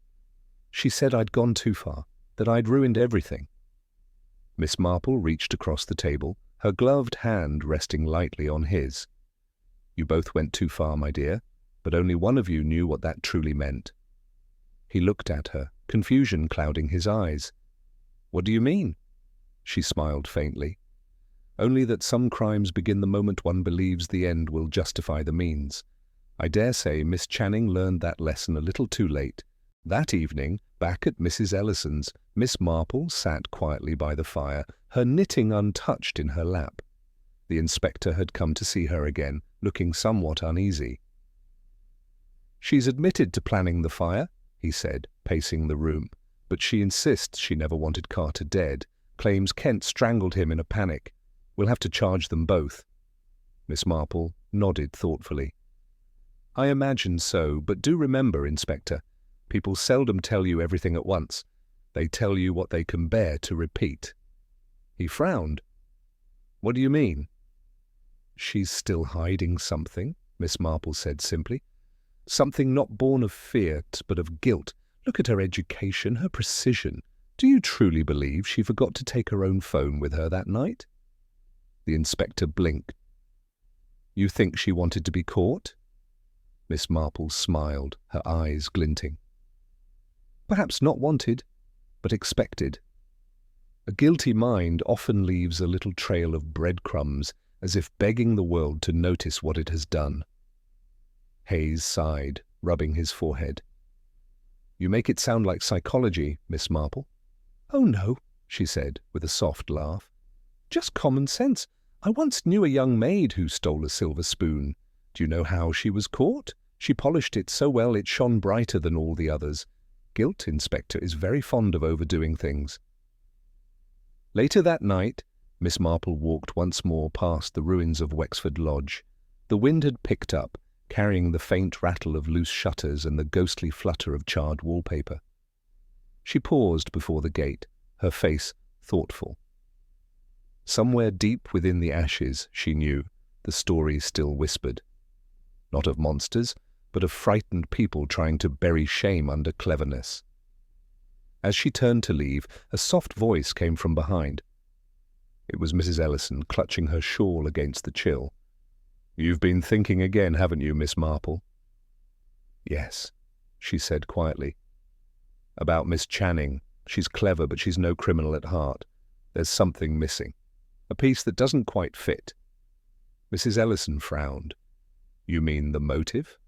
"She said I'd gone too far, that I'd ruined everything." Miss Marple reached across the table, her gloved hand resting lightly on his. "You both went too far, my dear, but only one of you knew what that truly meant." He looked at her, confusion clouding his eyes. "What do you mean?" She smiled faintly. "Only that some crimes begin the moment one believes the end will justify the means. I dare say Miss Channing learned that lesson a little too late. That evening, back at Mrs. Ellison's, Miss Marple sat quietly by the fire, her knitting untouched in her lap. The inspector had come to see her again, looking somewhat uneasy. "She's admitted to planning the fire," he said, pacing the room, "but she insists she never wanted Carter dead, claims Kent strangled him in a panic. We'll have to charge them both." Miss Marple nodded thoughtfully. "I imagine so, but do remember, Inspector, people seldom tell you everything at once. They tell you what they can bear to repeat." He frowned. "What do you mean?" "She's still hiding something," Miss Marple said simply. "Something not born of fear, but of guilt. Look at her education, her precision. Do you truly believe she forgot to take her own phone with her that night?" The inspector blinked. "You think she wanted to be caught?" Miss Marple smiled, her eyes glinting. "Perhaps not wanted, but expected. A guilty mind often leaves a little trail of breadcrumbs, as if begging the world to notice what it has done." Hayes sighed, rubbing his forehead. "You make it sound like psychology, Miss Marple." "Oh no," she said, with a soft laugh. "Just common sense. I once knew a young maid who stole a silver spoon. Do you know how she was caught? She polished it so well it shone brighter than all the others. Guilt, Inspector, is very fond of overdoing things." Later that night, Miss Marple walked once more past the ruins of Wexford Lodge. The wind had picked up, carrying the faint rattle of loose shutters and the ghostly flutter of charred wallpaper. She paused before the gate, her face thoughtful. Somewhere deep within the ashes, she knew, the story still whispered. Not of monsters, but of frightened people trying to bury shame under cleverness. As she turned to leave, a soft voice came from behind. It was Mrs. Ellison, clutching her shawl against the chill. "You've been thinking again, haven't you, Miss Marple?" "Yes," she said quietly. "About Miss Channing. She's clever, but she's no criminal at heart. There's something missing. A piece that doesn't quite fit." Mrs. Ellison frowned. "You mean the motive?"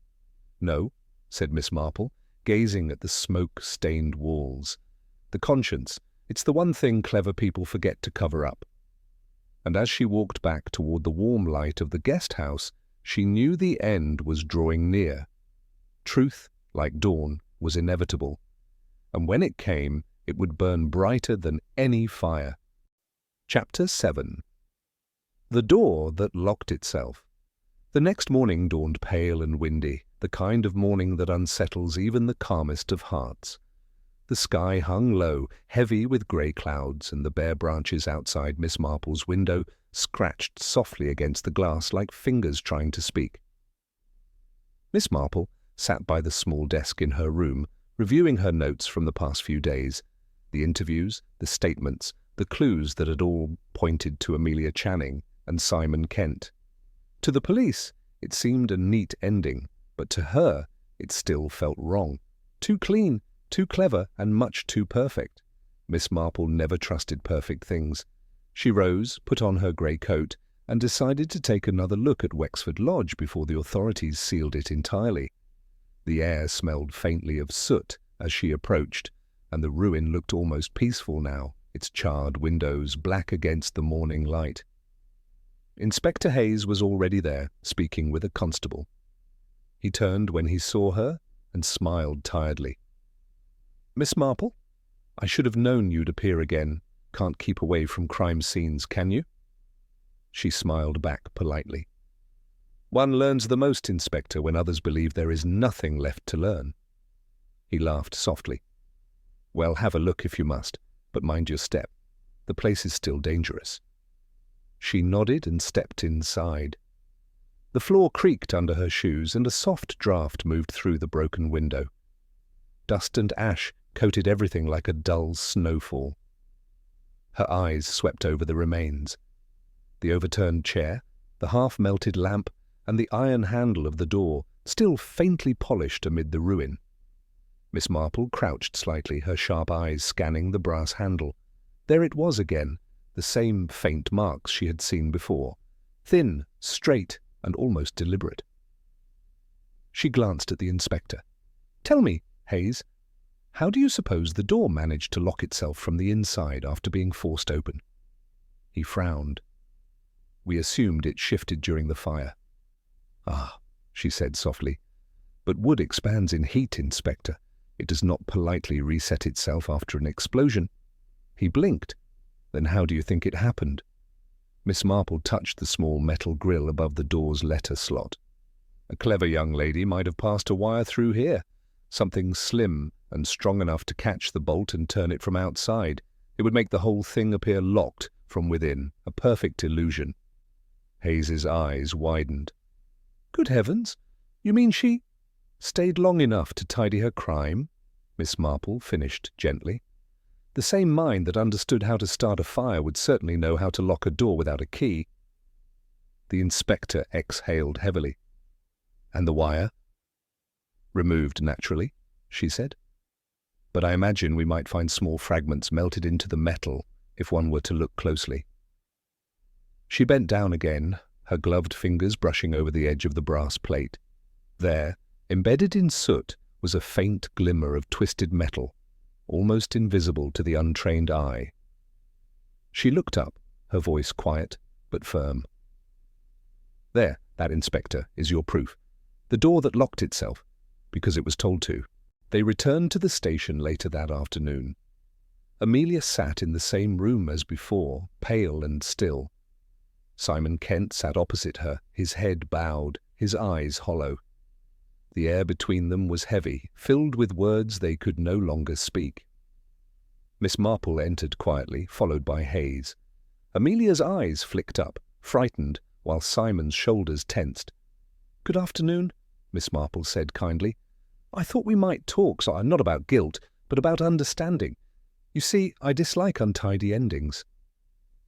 "No," said Miss Marple, gazing at the smoke-stained walls. "The conscience. It's the one thing clever people forget to cover up." And as she walked back toward the warm light of the guest house, she knew the end was drawing near. Truth, like dawn, was inevitable, and when it came, it would burn brighter than any fire. Chapter 7. The door that locked itself. The next morning dawned pale and windy, the kind of morning that unsettles even the calmest of hearts. The sky hung low, heavy with grey clouds, and the bare branches outside Miss Marple's window scratched softly against the glass like fingers trying to speak. Miss Marple sat by the small desk in her room, reviewing her notes from the past few days, the interviews, the statements, the clues that had all pointed to Amelia Channing and Simon Kent. To the police, it seemed a neat ending, but to her, it still felt wrong. Too clean, too clever, and much too perfect. Miss Marple never trusted perfect things. She rose, put on her grey coat, and decided to take another look at Wexford Lodge before the authorities sealed it entirely. The air smelled faintly of soot as she approached, and the ruin looked almost peaceful now, its charred windows black against the morning light. Inspector Hayes was already there, speaking with a constable. He turned when he saw her and smiled tiredly. "Miss Marple? I should have known you'd appear again. Can't keep away from crime scenes, can you?" She smiled back politely. "One learns the most, Inspector, when others believe there is nothing left to learn." He laughed softly. "Well, have a look if you must, but mind your step. The place is still dangerous." She nodded and stepped inside. The floor creaked under her shoes, and a soft draught moved through the broken window. Dust and ash coated everything like a dull snowfall. Her eyes swept over the remains. The overturned chair, the half-melted lamp, and the iron handle of the door, still faintly polished amid the ruin. Miss Marple crouched slightly, her sharp eyes scanning the brass handle. There it was again, the same faint marks she had seen before, thin, straight, and almost deliberate. She glanced at the inspector. "Tell me, Hayes, how do you suppose the door managed to lock itself from the inside after being forced open?" He frowned. "We assumed it shifted during the fire." "Ah," she said softly. "But wood expands in heat, Inspector. It does not politely reset itself after an explosion." He blinked. "Then how do you think it happened?" Miss Marple touched the small metal grill above the door's letter slot. "A clever young lady might have passed a wire through here, something slim and strong enough to catch the bolt and turn it from outside. It would make the whole thing appear locked from within, a perfect illusion." Hayes's eyes widened. "Good heavens! You mean she stayed long enough to tidy her crime?" Miss Marple finished gently. "The same mind that understood how to start a fire would certainly know how to lock a door without a key." The inspector exhaled heavily. "And the wire?" "Removed naturally," she said. "But I imagine we might find small fragments melted into the metal if one were to look closely." She bent down again, her gloved fingers brushing over the edge of the brass plate. There, embedded in soot, was a faint glimmer of twisted metal, almost invisible to the untrained eye. She looked up, her voice quiet but firm. "There, that, Inspector, is your proof. The door that locked itself, because it was told to." They returned to the station later that afternoon. Amelia sat in the same room as before, pale and still. Simon Kent sat opposite her, his head bowed, his eyes hollow. The air between them was heavy, filled with words they could no longer speak. Miss Marple entered quietly, followed by Hayes. Amelia's eyes flicked up, frightened, while Simon's shoulders tensed. "Good afternoon," Miss Marple said kindly. "I thought we might talk, not about guilt, but about understanding. You see, I dislike untidy endings."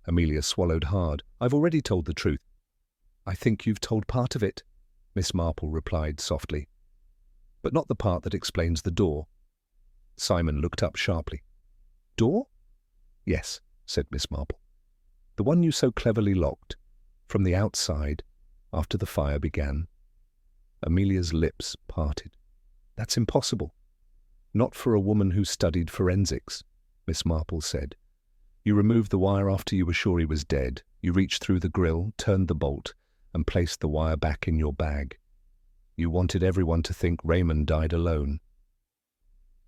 Amelia swallowed hard. "I've already told the truth." "I think you've told part of it," Miss Marple replied softly. "But not the part that explains the door." Simon looked up sharply. "Door?" "Yes," said Miss Marple. "The one you so cleverly locked, from the outside, after the fire began." Amelia's lips parted. "That's impossible." "Not for a woman who studied forensics," Miss Marple said. "You removed the wire after you were sure he was dead. You reached through the grill, turned the bolt, and placed the wire back in your bag. You wanted everyone to think Raymond died alone."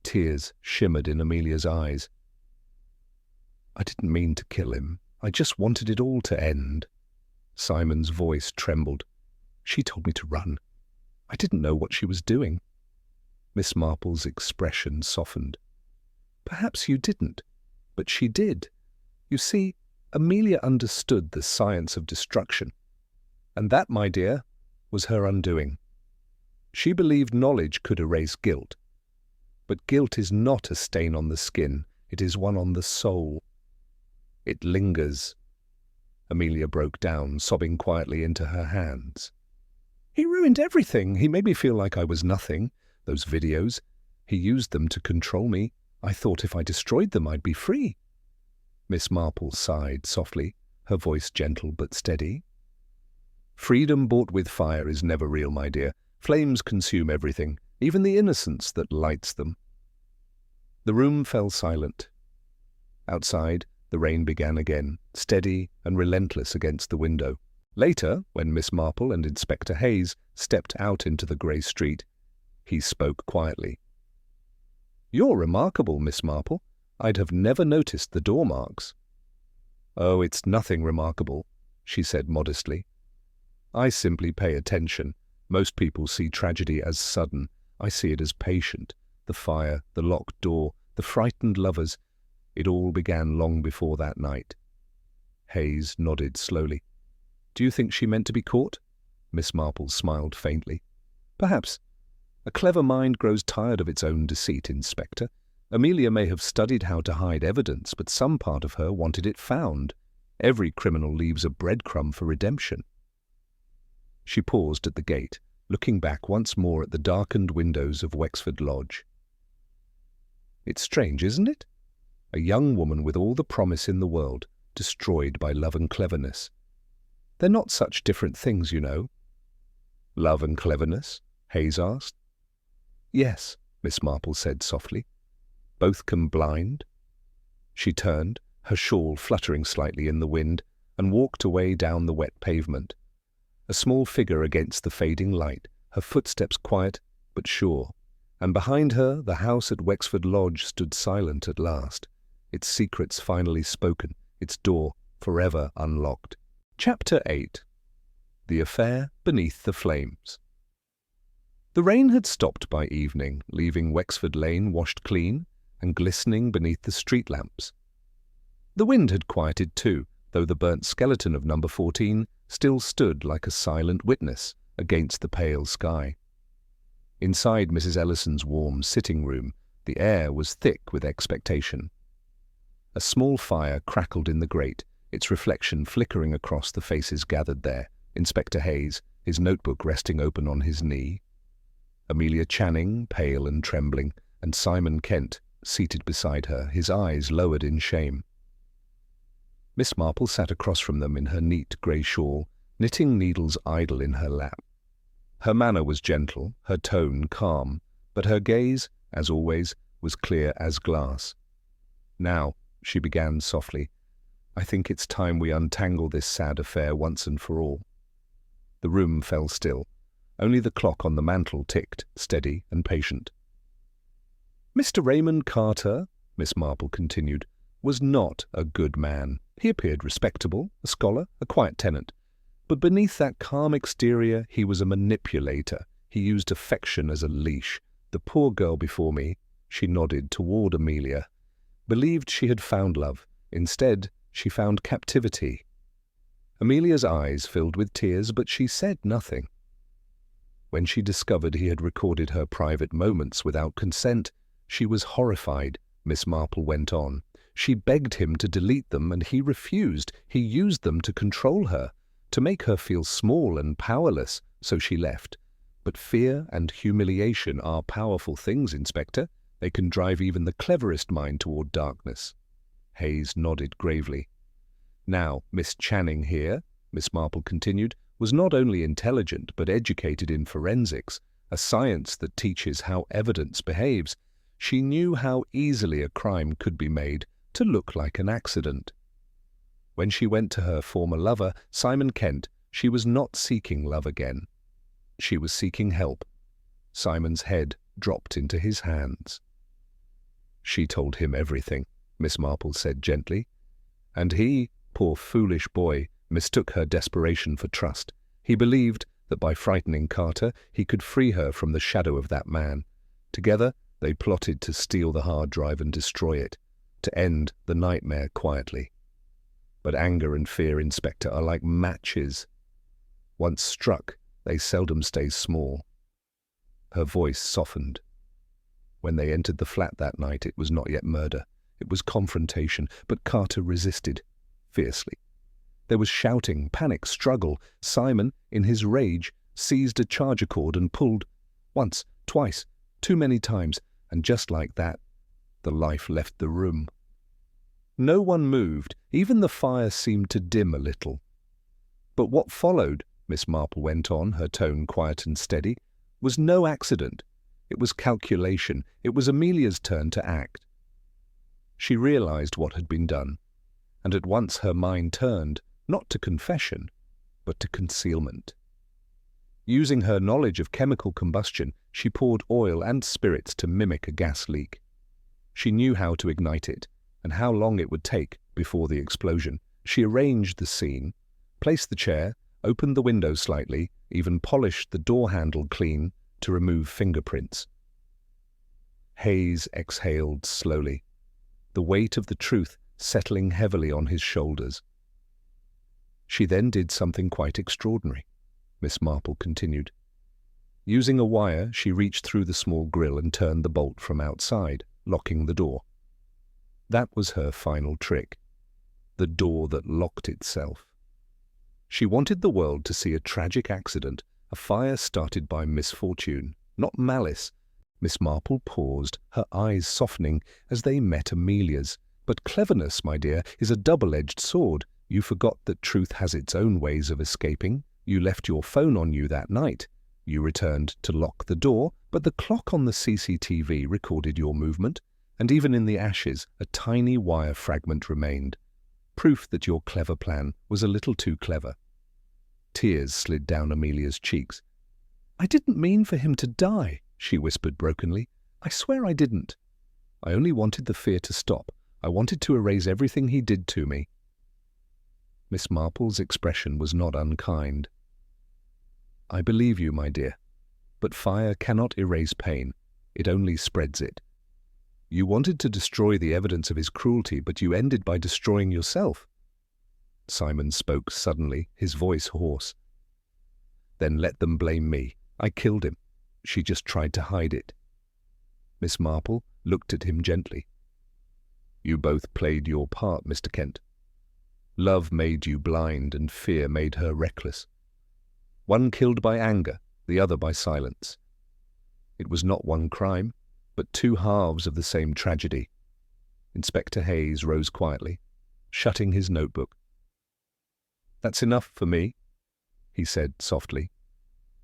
Tears shimmered in Amelia's eyes. "I didn't mean to kill him. I just wanted it all to end." Simon's voice trembled. "She told me to run. I didn't know what she was doing." Miss Marple's expression softened. "Perhaps you didn't, but she did. You see, Amelia understood the science of destruction. And that, my dear, was her undoing. She believed knowledge could erase guilt. But guilt is not a stain on the skin. It is one on the soul. It lingers." Amelia broke down, sobbing quietly into her hands. "He ruined everything. He made me feel like I was nothing. Those videos. He used them to control me. I thought if I destroyed them I'd be free." Miss Marple sighed softly, her voice gentle but steady. "Freedom bought with fire is never real, my dear. Flames consume everything, even the innocence that lights them." The room fell silent. Outside, the rain began again, steady and relentless against the window. Later, when Miss Marple and Inspector Hayes stepped out into the grey street, he spoke quietly. "You're remarkable, Miss Marple. I'd have never noticed the door marks." "Oh, it's nothing remarkable," she said modestly. "I simply pay attention. Most people see tragedy as sudden. I see it as patient. The fire, the locked door, the frightened lovers. It all began long before that night." Hayes nodded slowly. "Do you think she meant to be caught?" Miss Marple smiled faintly. "Perhaps. A clever mind grows tired of its own deceit, Inspector. Amelia may have studied how to hide evidence, but some part of her wanted it found. Every criminal leaves a breadcrumb for redemption." She paused at the gate, looking back once more at the darkened windows of Wexford Lodge. "It's strange, isn't it? A young woman with all the promise in the world, destroyed by love and cleverness. They're not such different things, you know." "Love and cleverness?" Hayes asked. "Yes," Miss Marple said softly. "Both can blind." She turned, her shawl fluttering slightly in the wind, and walked away down the wet pavement. A small figure against the fading light, her footsteps quiet but sure, and behind her the house at Wexford Lodge stood silent at last, its secrets finally spoken, its door forever unlocked. Chapter 8. The Affair Beneath the Flames. The rain had stopped by evening, leaving Wexford Lane washed clean and glistening beneath the street lamps. The wind had quieted too, though the burnt skeleton of number 14 still stood like a silent witness against the pale sky. Inside Mrs. Ellison's warm sitting room, the air was thick with expectation. A small fire crackled in the grate, its reflection flickering across the faces gathered there. Inspector Hayes, his notebook resting open on his knee. Amelia Channing, pale and trembling, and Simon Kent, seated beside her, his eyes lowered in shame. Miss Marple sat across from them in her neat grey shawl, knitting needles idle in her lap. Her manner was gentle, her tone calm, but her gaze, as always, was clear as glass. "Now," she began softly, "I think it's time we untangle this sad affair once and for all." The room fell still. Only the clock on the mantel ticked, steady and patient. "Mr. Raymond Carter," Miss Marple continued, "was not a good man. He appeared respectable, a scholar, a quiet tenant. But beneath that calm exterior he was a manipulator. He used affection as a leash. The poor girl before me," she nodded toward Amelia, "believed she had found love. Instead, she found captivity." Amelia's eyes filled with tears, but she said nothing. When she discovered he had recorded her private moments without consent, she was horrified. Miss Marple went on. "She begged him to delete them, and he refused. He used them to control her, to make her feel small and powerless, so she left. But fear and humiliation are powerful things, Inspector. They can drive even the cleverest mind toward darkness." Hayes nodded gravely. "Now, Miss Channing here," Miss Marple continued, "was not only intelligent but educated in forensics, a science that teaches how evidence behaves. She knew how easily a crime could be made to look like an accident. When she went to her former lover, Simon Kent, she was not seeking love again. She was seeking help." Simon's head dropped into his hands. "She told him everything," Miss Marple said gently. "And he, poor foolish boy, mistook her desperation for trust. He believed that by frightening Carter, he could free her from the shadow of that man. Together, they plotted to steal the hard drive and destroy it, to end the nightmare quietly. But anger and fear, Inspector, are like matches. Once struck, they seldom stay small." Her voice softened. "When they entered the flat that night, it was not yet murder. It was confrontation, but Carter resisted, fiercely. There was shouting, panic, struggle. Simon, in his rage, seized a charger cord and pulled. Once, twice, too many times, and just like that, The life left the room. No one moved, even the fire seemed to dim a little. But what followed, Miss Marple went on, her tone quiet and steady, was no accident. It was calculation. It was Amelia's turn to act. She realized what had been done, and at once her mind turned, not to confession, but to concealment. Using her knowledge of chemical combustion, she poured oil and spirits to mimic a gas leak. She knew how to ignite it, and how long it would take before the explosion. She arranged the scene, placed the chair, opened the window slightly, even polished the door handle clean to remove fingerprints. Hayes exhaled slowly, the weight of the truth settling heavily on his shoulders. She then did something quite extraordinary, Miss Marple continued. Using a wire, she reached through the small grille and turned the bolt from outside, locking the door. That was her final trick, the door that locked itself. She wanted the world to see a tragic accident, a fire started by misfortune, not malice. Miss Marple paused, her eyes softening as they met Amelia's. But cleverness, my dear, is a double-edged sword. You forgot that truth has its own ways of escaping. You left your phone on you that night. You returned to lock the door, but the clock on the CCTV recorded your movement, and even in the ashes, a tiny wire fragment remained. Proof that your clever plan was a little too clever. Tears slid down Amelia's cheeks. "I didn't mean for him to die," she whispered brokenly. "I swear I didn't. I only wanted the fear to stop. I wanted to erase everything he did to me." Miss Marple's expression was not unkind. "I believe you, my dear, but fire cannot erase pain. It only spreads it. You wanted to destroy the evidence of his cruelty, but you ended by destroying yourself." Simon spoke suddenly, his voice hoarse. "Then let them blame me. I killed him. She just tried to hide it." Miss Marple looked at him gently. "You both played your part, Mr. Kent. Love made you blind and fear made her reckless. One killed by anger, the other by silence. It was not one crime, but two halves of the same tragedy." Inspector Hayes rose quietly, shutting his notebook. "That's enough for me," he said softly.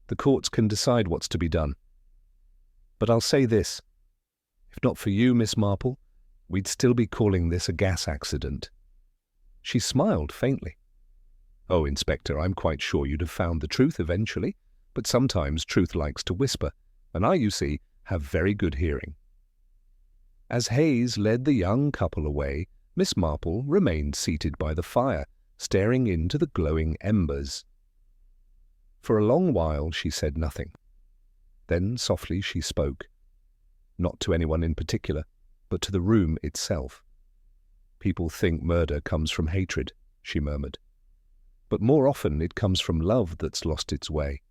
"The courts can decide what's to be done. But I'll say this. If not for you, Miss Marple, we'd still be calling this a gas accident." She smiled faintly. "Oh, Inspector, I'm quite sure you'd have found the truth eventually, but sometimes truth likes to whisper, and I, you see, have very good hearing." As Hayes led the young couple away, Miss Marple remained seated by the fire, staring into the glowing embers. For a long while she said nothing. Then softly she spoke, not to anyone in particular, but to the room itself. "People think murder comes from hatred," she murmured. "But more often it comes from love that's lost its way.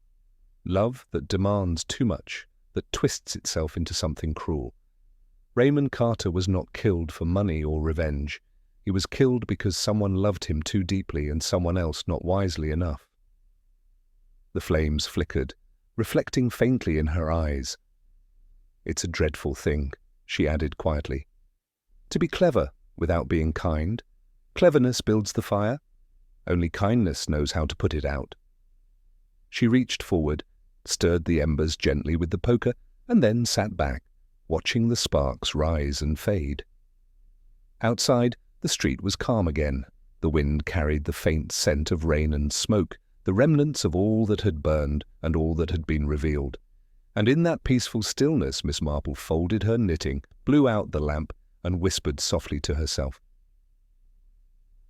Love that demands too much, that twists itself into something cruel. Raymond Carter was not killed for money or revenge. He was killed because someone loved him too deeply and someone else not wisely enough." The flames flickered, reflecting faintly in her eyes. "It's a dreadful thing," she added quietly. "To be clever without being kind. Cleverness builds the fire. Only kindness knows how to put it out." She reached forward, stirred the embers gently with the poker, and then sat back, watching the sparks rise and fade. Outside, the street was calm again. The wind carried the faint scent of rain and smoke, the remnants of all that had burned and all that had been revealed. And in that peaceful stillness, Miss Marple folded her knitting, blew out the lamp, and whispered softly to herself.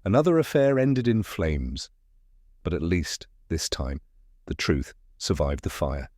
Another affair ended in flames, but at least, this time, the truth survived the fire.